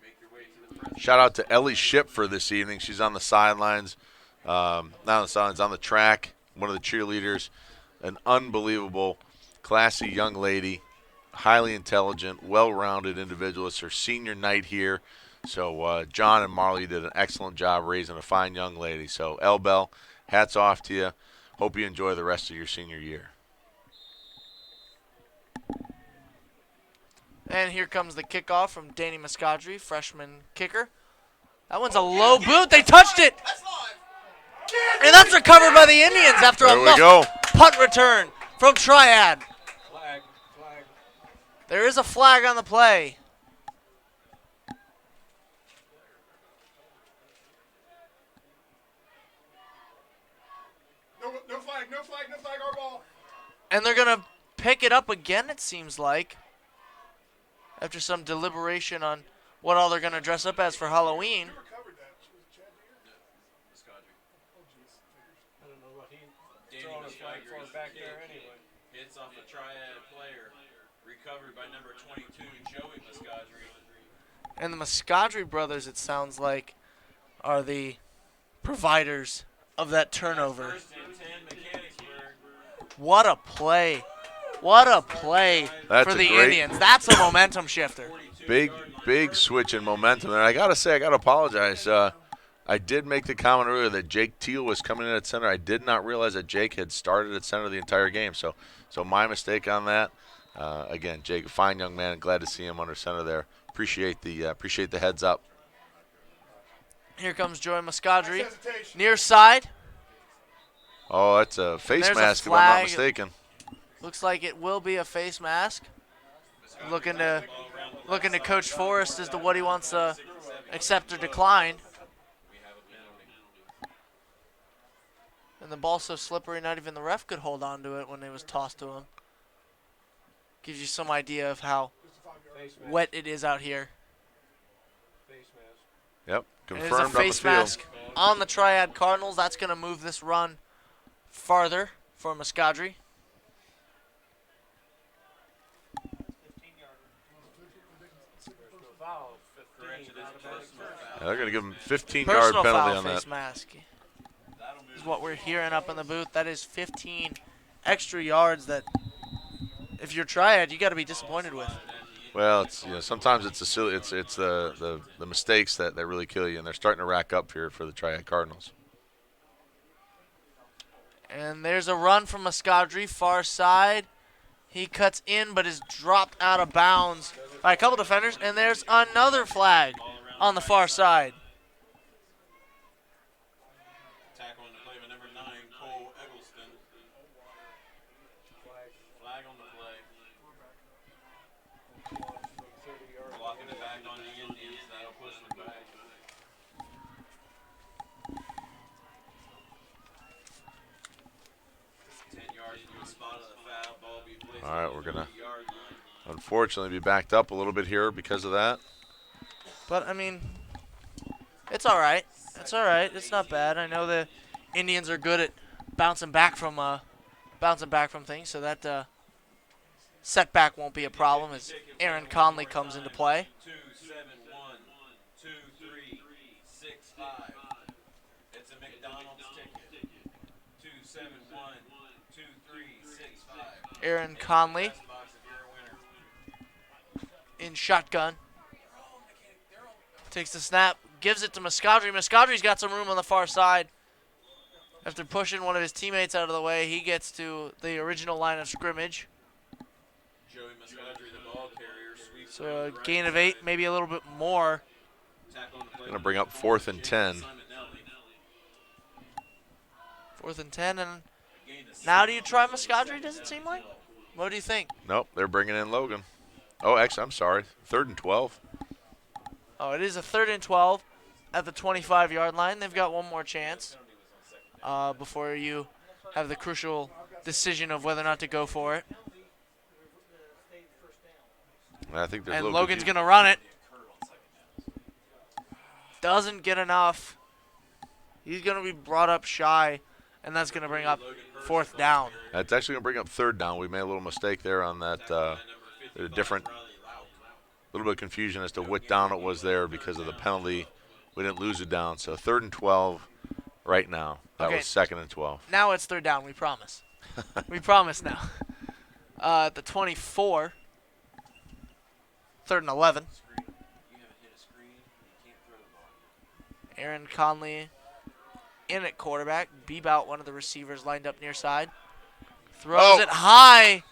Make your way to the press. Shout out to Ellie Ship for this evening. She's on the sidelines, not on the sidelines, on the track. One of the cheerleaders, an unbelievable, classy young lady, highly intelligent, well-rounded individual. It's her senior night here. So John and Marley did an excellent job raising a fine young lady. So Bell, hats off to you. Hope you enjoy the rest of your senior year. And here comes the kickoff from Danny Muscari, freshman kicker. That one's a low boot. They touched it. And that's recovered by the Indians after There a we go. punt return from Triad. Flag. There is a flag on the play. No flag, our ball. And they're going to pick it up again, it seems like, after some deliberation on what all they're going to dress up as for Halloween. I don't know what he throwing a flag for back there anyway. Hits off a Triad player. Recovered by number 22, Joey Muscari. And the Muscari brothers, it sounds like, are the providers of that turnover. First and 10, Mechanicsburg. What a play. What a play That's for a the great- Indians. That's a momentum shifter. Big switch in momentum there. I got to apologize. I did make the comment earlier that Jake Teal was coming in at center. I did not realize that Jake had started at center the entire game. So my mistake on that. Again, Jake, a fine young man. Glad to see him under center there. Appreciate the heads up. Here comes Joey Muscari. Near side. Oh, that's a face there's a mask if I'm not flag. mistaken. Looks like it will be a face mask. Looking to Coach Forrest as to what he wants to accept or decline. And the ball's so slippery, not even the ref could hold on to it when it was tossed to him. Gives you some idea of how wet it is out here. Yep, And there's confirmed a on the face field. mask on the Triad Cardinals. That's going to move this run farther for Muscari. Yeah, they're going to give him 15-yard Personal penalty foul on face that. mask is what we're hearing up in the booth. That is 15 extra yards that, if you're Triad, you got to be disappointed with. Well, it's sometimes it's the mistakes that really kill you, and they're starting to rack up here for the Triad Cardinals. And there's a run from Muscari, far side. He cuts in, but is dropped out of bounds by a couple defenders. And there's another flag on the far side. Tackle on the play by number 9, Cole Eggleston. Flag on the play. Blocking it back on the Indians. That'll push them back. All right, we're going to unfortunately be backed up a little bit here because of that. But, I mean, it's all right. It's all right. It's not bad. I know the Indians are good at bouncing back from things, so that setback won't be a problem as Aaron Conley comes into play. 271 2365. It's a McDonald's ticket. 271 2365. Aaron Conley Box if you're a winner. in shotgun. Takes the snap, gives it to Muscari. Muscari's got some room on the far side. After pushing one of his teammates out of the way, he gets to the original line of scrimmage. Joey Muscari, the ball carrier, sweeps So around a the right gain of side. 8, maybe a little bit more. Tackle on the play Gonna by bring up 4th and 10. Simon Nelly. 4th and 10, and Gain of now do you try Muscari, does it seem like? What do you think? Nope, they're bringing in Logan. Oh, actually, I'm sorry. 3rd and 12. Oh, it is a 3rd and 12 at the 25-yard line. They've got one more chance before you have the crucial decision of whether or not to go for it. I think there's And a little Logan's going to run it. Doesn't get enough. He's going to be brought up shy, and that's going to bring up 4th down. That's actually going to bring up 3rd down. We made a little mistake there on that. A different, little bit of confusion as to what down it was there because of the penalty. We didn't lose it down. So 3rd and 12 right now. That Okay. was 2nd and 12. Now it's 3rd down, we promise. We promise now. At the 24, 3rd and 11. Aaron Conley in at quarterback. Bebout, one of the receivers, lined up near side. Throws it high.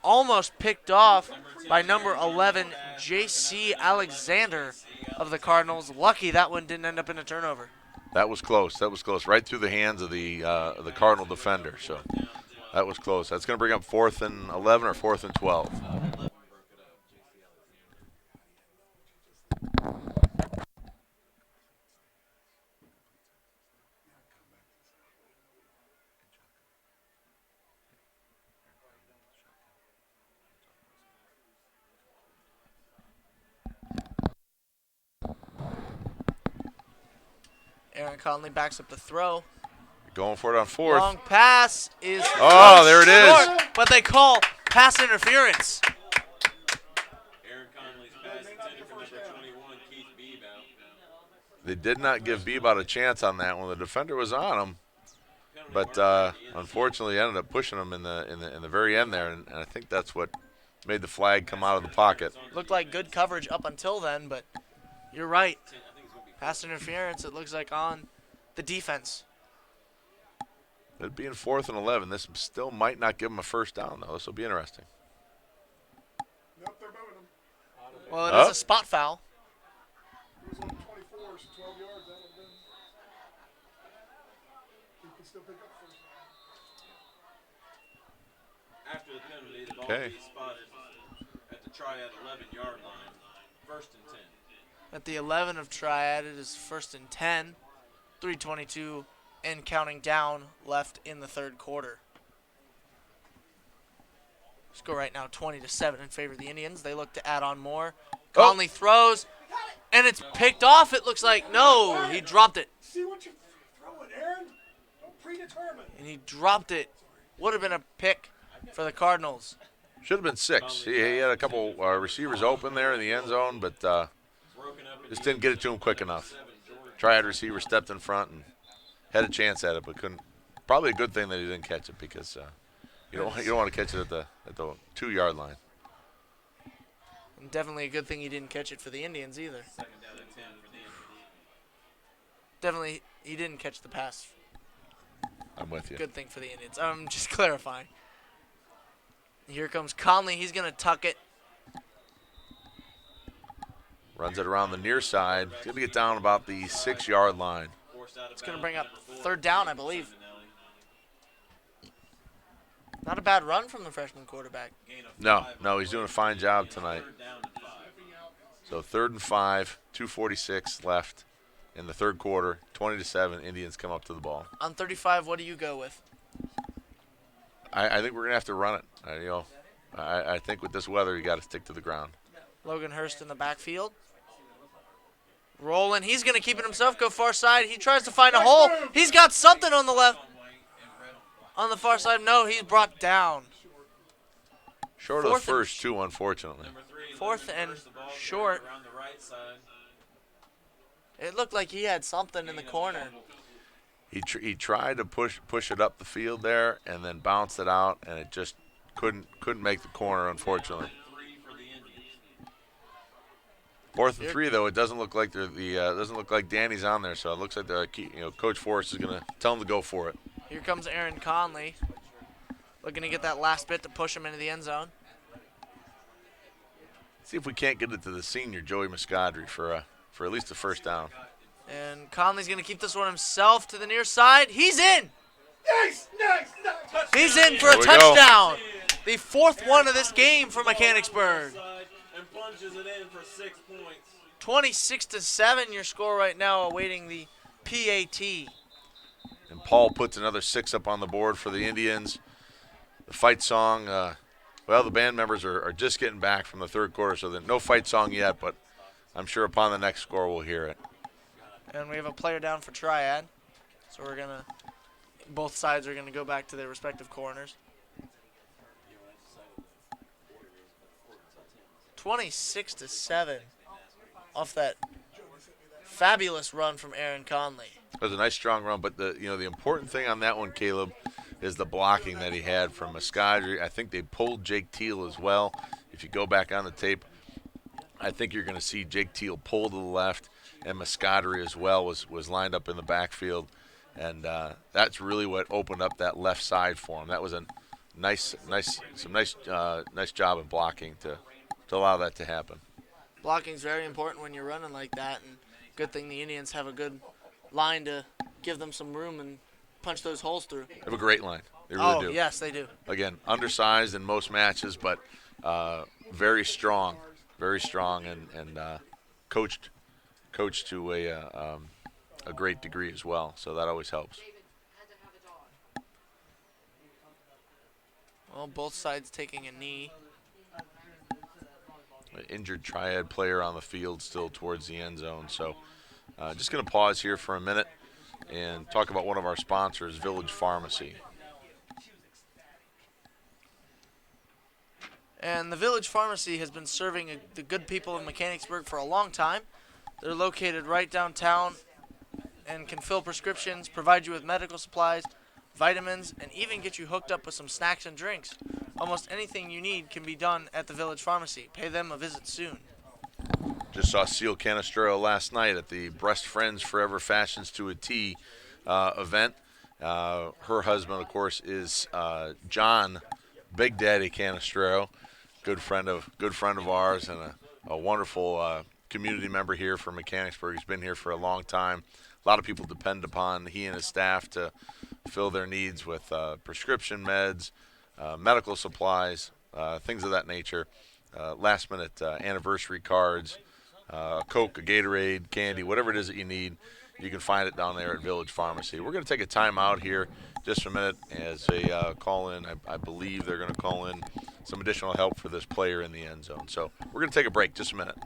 Almost picked off by number 11, J.C. Alexander of the Cardinals. Lucky that one didn't end up in a turnover. That was close. That was close. Right through the hands of the Cardinal defender. So that was close. That's going to bring up 4th and 11 or 4th and 12. Aaron Conley backs up the throw. Going for it on 4th. Long pass is Oh, there it is. short, but they call pass interference. Aaron Conley's pass intended for number 21, Keith Bebout. They did not give Bebout a chance on that one. The defender was on him, but unfortunately ended up pushing him in the very end there, and I think that's what made the flag come out of the pocket. Looked like good coverage up until then, but you're right. Pass interference, it looks like, on the defense. It being 4th and 11, this still might not give him a 1st down, though. This will be interesting. Nope, they're moving him. Well, it is a spot foul. He was on 24, so 12 yards. That would have been. He can still pick up 1st down. After the penalty, the ball Okay. will be spotted at the Triad 11-yard line. 1st and 10. At the 11 of Triad, it is 1st and 10. 3:22 and counting down left in the 3rd quarter. Score right now 20-7 in favor of the Indians. They look to add on more. Conley throws, and it's picked off. It looks like, no, he dropped it. See what you're throwing, Aaron. Don't predetermine. And he dropped it. Would have been a pick for the Cardinals. Should have been 6. He had a couple receivers open there in the end zone, but just didn't get it to him quick enough. Triad receiver stepped in front and had a chance at it, but couldn't. Probably a good thing that he didn't catch it because you don't want to catch it at the 2-yard line. And definitely a good thing he didn't catch it for the Indians either. 2nd down and 10 for the Indians. Definitely he didn't catch the pass. I'm with you. Good thing for the Indians. I'm just clarifying. Here comes Conley. He's going to tuck it. Runs it around the near side. He's going to get down about the 6-yard line. It's going to bring up 3rd down, I believe. Not a bad run from the freshman quarterback. No, he's doing a fine job tonight. So 3rd and 5, 2:46 left in the 3rd quarter. 20-7. Indians come up to the ball. On 35, what do you go with? I think we're going to have to run it. I think with this weather, you got to stick to the ground. Logan Hurst in the backfield. Rolling. He's going to keep it himself, go far side. He tries to find a hole. He's got something on the left. On the far side, no, he's brought down. Short of the 4th and first 2, unfortunately. 4th and short. Around the right side. It looked like he had something in the corner. He tried to push it up the field there and then bounced it out, and it just couldn't make the corner, unfortunately. 3 for the Indians. 4th and 3, though, it doesn't look like doesn't look like Danny's on there, so it looks like Coach Forrest is going to tell him to go for it. Here comes Aaron Conley. Looking to get that last bit to push him into the end zone. See if we can't get it to the senior Joey Muscari for at least a 1st down. And Conley's going to keep this one himself to the near side. He's in. He's in for a There we go. touchdown. The fourth one of this game for Mechanicsburg. Side and punches it in for 6 points. 26-7 your score right now, awaiting the PAT. And Paul puts another 6 up on the board for the Indians. The fight song, well, the band members are just getting back from the third quarter, so no fight song yet, but I'm sure upon the next score we'll hear it. And we have a player down for Triad. So both sides are gonna go back to their respective corners. 26-7 off that fabulous run from Aaron Conley. It was a nice strong run, but the important thing on that one, Caleb, is the blocking that he had from Muscari. I think they pulled Jake Teal as well. If you go back on the tape, I think you're going to see Jake Teal pull to the left, and Muscari as well was lined up in the backfield, and that's really what opened up that left side for him. That was a nice job of blocking to allow that to happen. Blocking is very important when you're running like that, and good thing the Indians have a good line to give them some room and punch those holes through. They have a great line. They really do. Yes, they do. Again, undersized in most matches, but very strong, and coached to a great degree as well. So that always helps. Well, both sides taking a knee. An injured Triad player on the field still towards the end zone. So just going to pause here for a minute and talk about one of our sponsors, Village Pharmacy. And the Village Pharmacy has been serving the good people in Mechanicsburg for a long time. They're located right downtown and can fill prescriptions, provide you with medical supplies, vitamins, and even get you hooked up with some snacks and drinks. Almost anything you need can be done at the Village Pharmacy. Pay them a visit soon. Just saw Seal Canestraro last night at the Breast Friends Forever Fashions to a T event. Her husband, of course, is John Big Daddy Canestraro, good friend of ours, and a wonderful community member here for Mechanicsburg. He's been here for a long time. A lot of people depend upon he and his staff to fill their needs with prescription meds, medical supplies, things of that nature. Last-minute anniversary cards, a Coke, a Gatorade, candy, whatever it is that you need, you can find it down there at Village Pharmacy. We're going to take a time out here just for a minute as they call in. I believe they're going to call in some additional help for this player in the end zone. So we're going to take a break just a minute.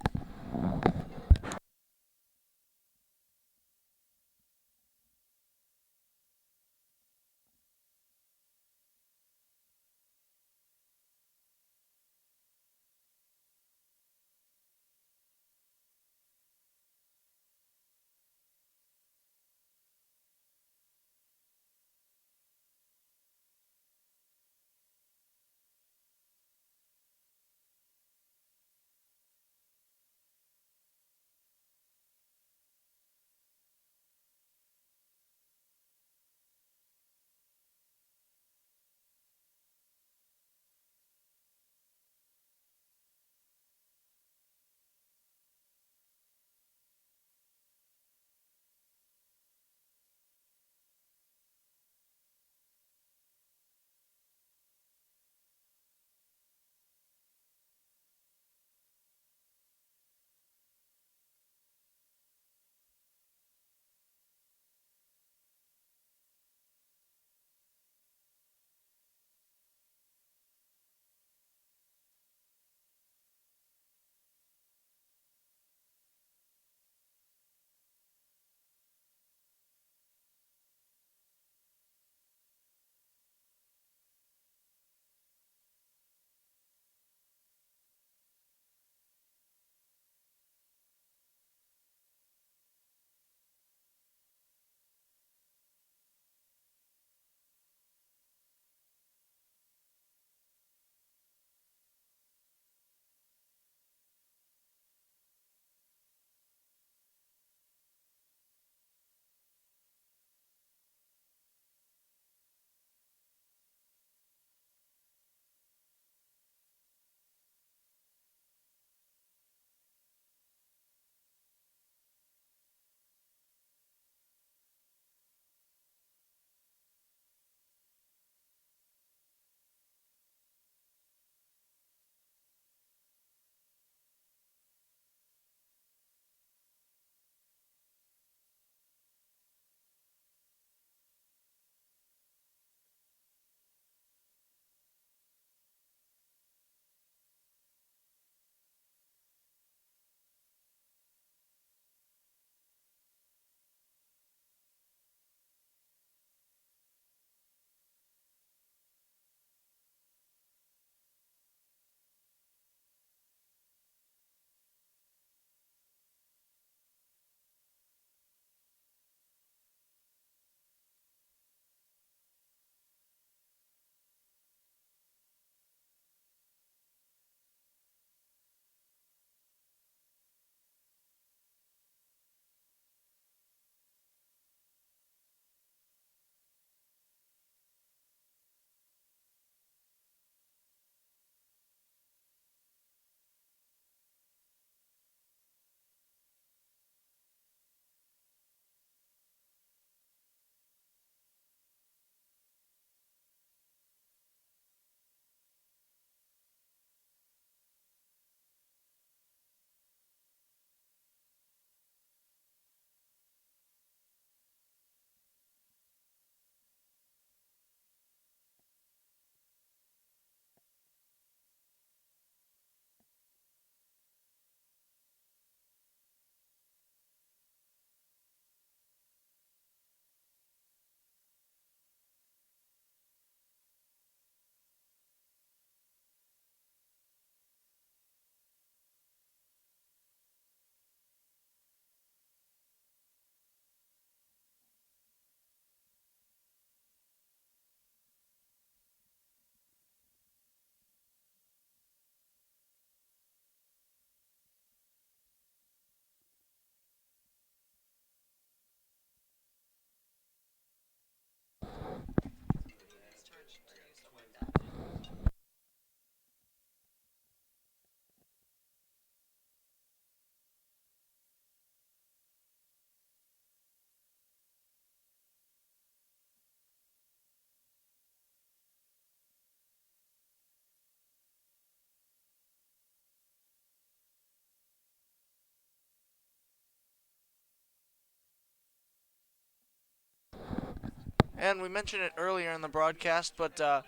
And we mentioned it earlier in the broadcast, but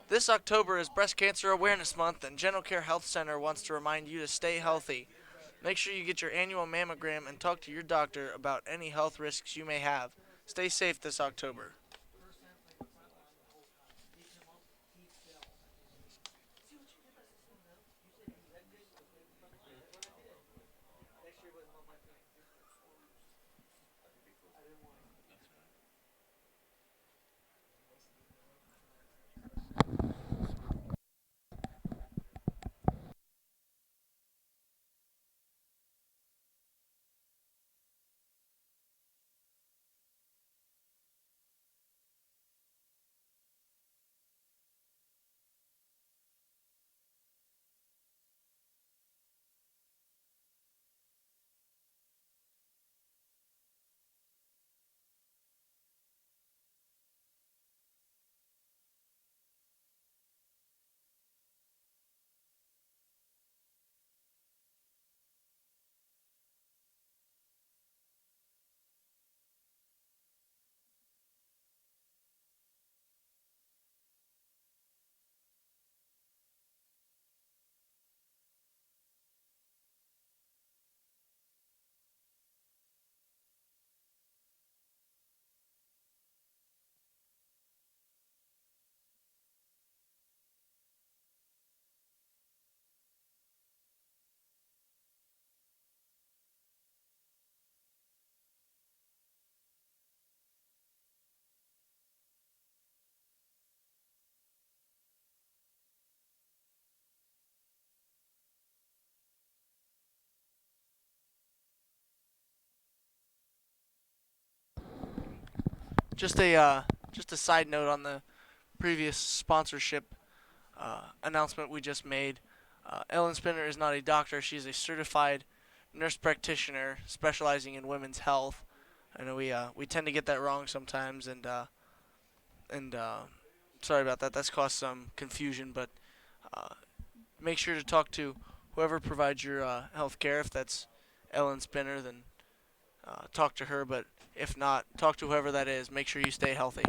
this October is Breast Cancer Awareness Month, and General Care Health Center wants to remind you to stay healthy. Make sure you get your annual mammogram and talk to your doctor about any health risks you may have. Stay safe this October. Just a side note on the previous sponsorship announcement we just made. Ellen Spinner is not a doctor; she's a certified nurse practitioner specializing in women's health. I know we tend to get that wrong sometimes, and sorry about that. That's caused some confusion, but uh, make sure to talk to whoever provides your health care. If that's Ellen Spinner, then talk to her. But if not, talk to whoever that is. Make sure you stay healthy.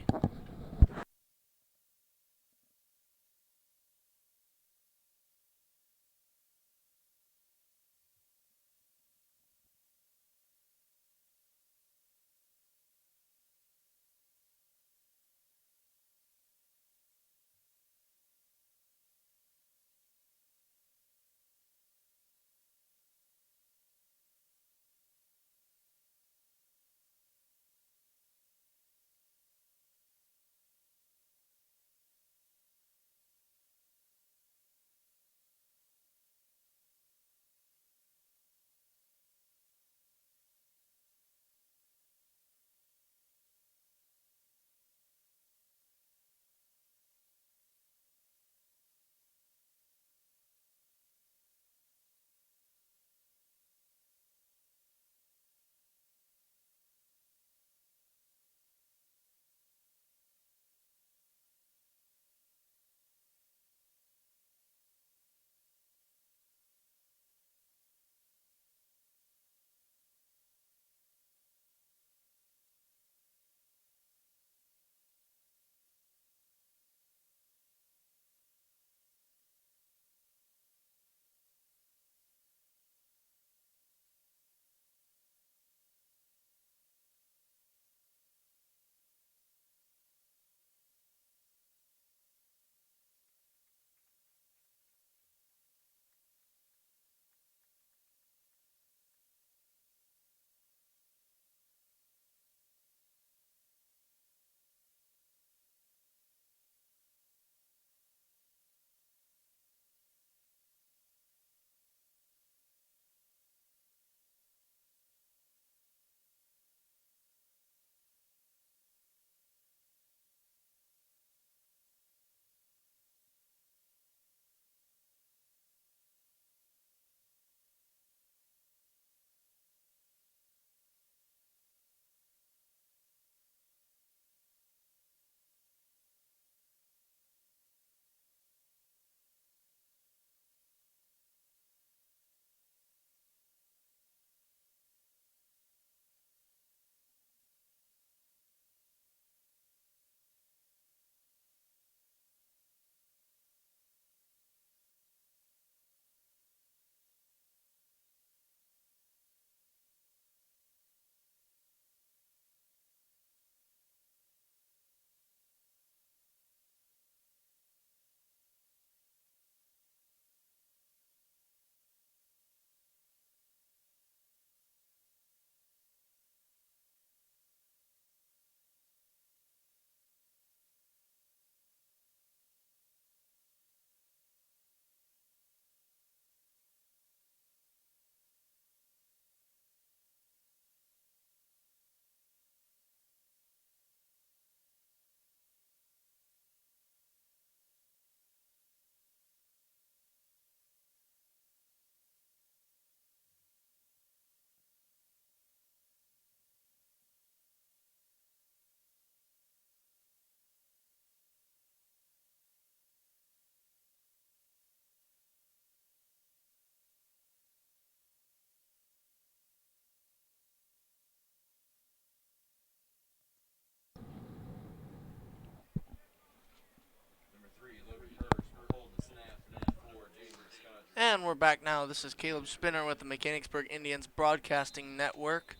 And we're back now. This is Caleb Spinner with the Mechanicsburg Indians Broadcasting Network.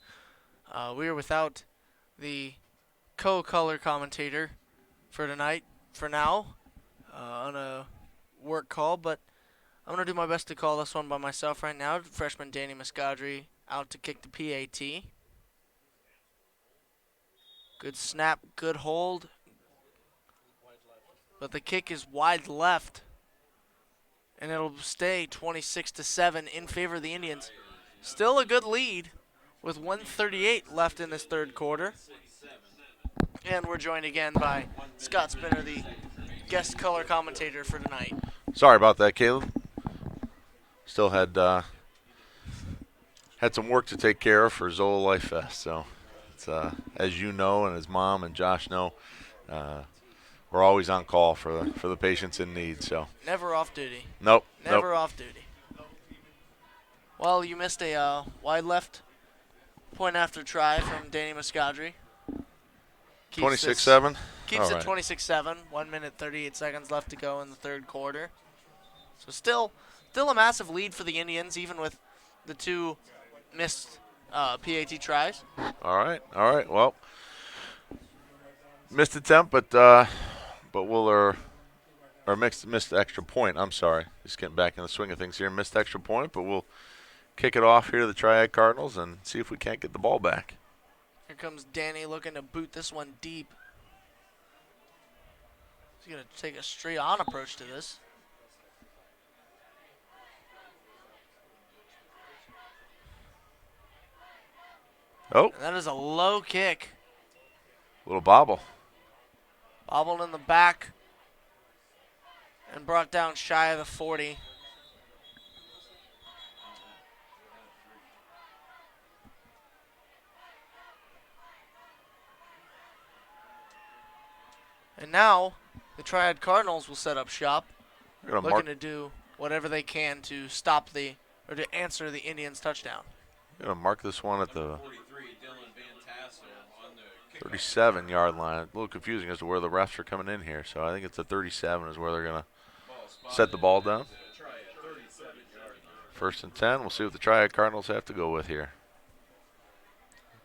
We are without the co-color commentator for tonight, for now, on a work call, but I'm going to do my best to call this one by myself right now. Freshman Danny Muscari out to kick the PAT. Good snap, good hold, but the kick is wide left, and it'll stay 26-7 in favor of the Indians. Still a good lead with 1:38 left in this third quarter. And we're joined again by Scott Spinner, the guest color commentator for tonight. Sorry about that, Caleb. Still had some work to take care of for Zola Life Fest. So, it's, as you know, and as Mom and Josh know, we're always on call for the patients in need. So Never off duty. nope. Never off duty. Well, you missed a wide left point after try from Danny Muscadri. 26-7. Keeps All it right. 26-7. 1 minute 38 seconds left to go in the third quarter. So still a massive lead for the Indians, even with the two missed PAT tries. All right. Well, missed attempt, but we'll or missed extra point. I'm sorry. Just getting back in the swing of things here. Missed extra point, but we'll kick it off here to the Triad Cardinals and see if we can't get the ball back. Here comes Danny looking to boot this one deep. He's going to take a straight-on approach to this. Oh, And that is a low kick. little bobble. Bobbled in the back and brought down shy of the 40. And now the Triad Cardinals will set up shop, We're gonna looking to do whatever they can to stop or to answer the Indians' touchdown. mark this one at the 43, Dylan Van Tassel on the kickoff. 37-yard line. A little confusing as to where the refs are coming in here. So I think it's the 37 is where they're going to set the ball down. Try it, 37-yard line. First and 10. We'll see what the Triad Cardinals have to go with here.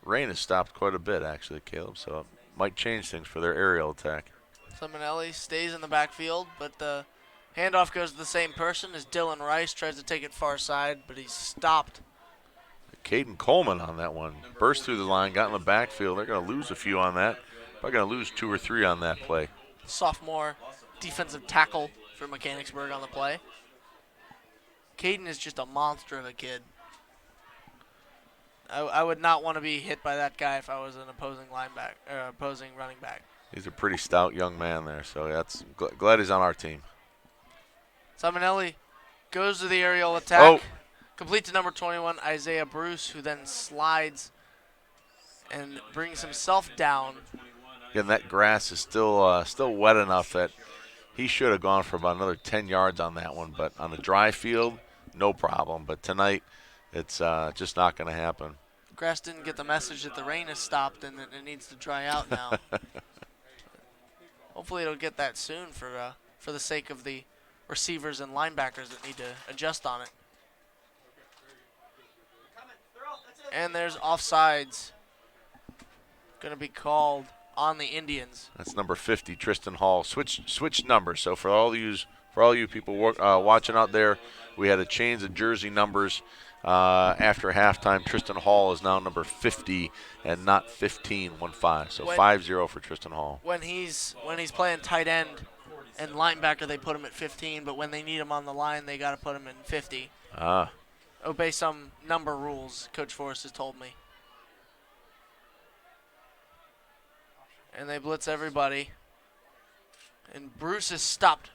Rain has stopped quite a bit, actually, Caleb, so it might change things for their aerial attack. Simonelli stays in the backfield, but the handoff goes to the same person as Dylan Rice tries to take it far side, but he's stopped. Caden Coleman on that one. Burst through the line, got in the backfield. They're going to lose a few on that. Probably going to lose 2 or 3 on that play. Sophomore defensive tackle for Mechanicsburg on the play. Caden is just a monster of a kid. I would not want to be hit by that guy if I was an opposing running back. He's a pretty stout young man there, so that's glad he's on our team. Simonelli goes to the aerial attack. Oh. Complete to number 21, Isaiah Bruce, who then slides and brings himself down. Again, that grass is still wet enough that he should have gone for about another 10 yards on that one. But on a dry field, no problem. But tonight, it's just not going to happen. Grass didn't get the message that the rain has stopped and that it needs to dry out now. Hopefully it'll get that soon for the sake of the receivers and linebackers that need to adjust on it. And there's offsides going to be called on the Indians. That's number 50, Tristan Hall. Switch numbers. So for all you people watching out there, we had to change the jersey numbers after halftime. Tristan Hall is now number 50 and not 15, 1-5. So 5-0 for Tristan Hall. When he's playing tight end and linebacker, they put him at 15, but when they need him on the line, they got to put him in 50. Obey some number rules, Coach Forrest has told me. And they blitz everybody. And Bruce is stopped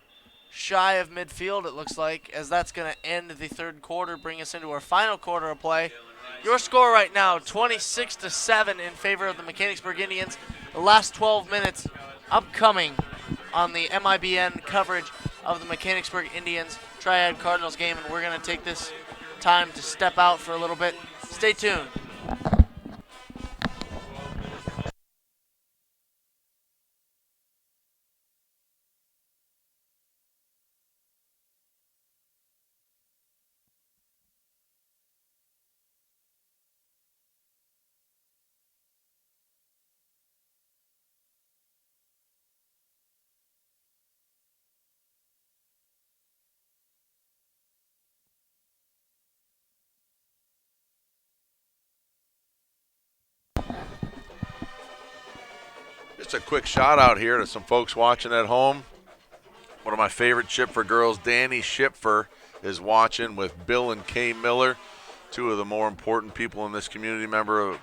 shy of midfield, it looks like, as that's going to end the third quarter, bring us into our final quarter of play. Your score right now, 26-7 in favor of the Mechanicsburg Indians. The last 12 minutes upcoming on the M.I.B.N. coverage of the Mechanicsburg Indians Triad Cardinals game, and we're going to take this time to step out for a little bit. Stay tuned. Just a quick shout out here to some folks watching at home. One of my favorite Schipfer girls, Danny Schipfer, is watching with Bill and Kay Miller, two of the more important people in this community. Member,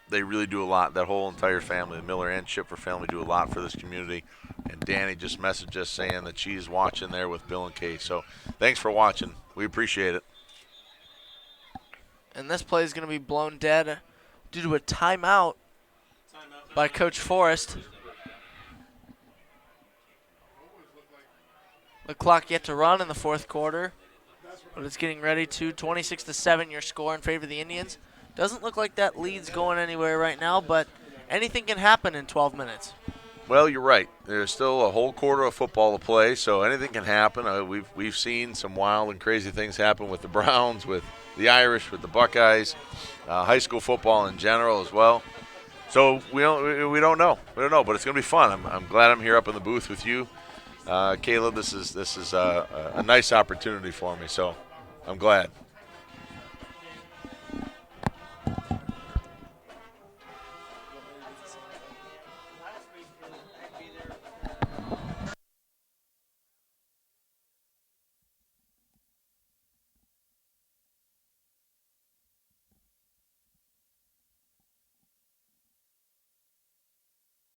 they really do a lot. That whole entire family, the Miller and Schipfer family, do a lot for this community. And Danny just messaged us saying that she's watching there with Bill and Kay. So thanks for watching. We appreciate it. And this play is going to be blown dead due to a timeout by Coach Forrest. The clock yet to run in the fourth quarter, but it's getting ready to. 26-7 your score in favor of the Indians. Doesn't look like that lead's going anywhere right now, but anything can happen in 12 minutes. Well, you're right. There's still a whole quarter of football to play, so anything can happen. We've seen some wild and crazy things happen with the Browns, with the Irish, with the Buckeyes, high school football in general as well. So we don't know. We don't know, but it's going to be fun. I'm glad I'm here up in the booth with you. Caleb, this is a nice opportunity for me, so I'm glad.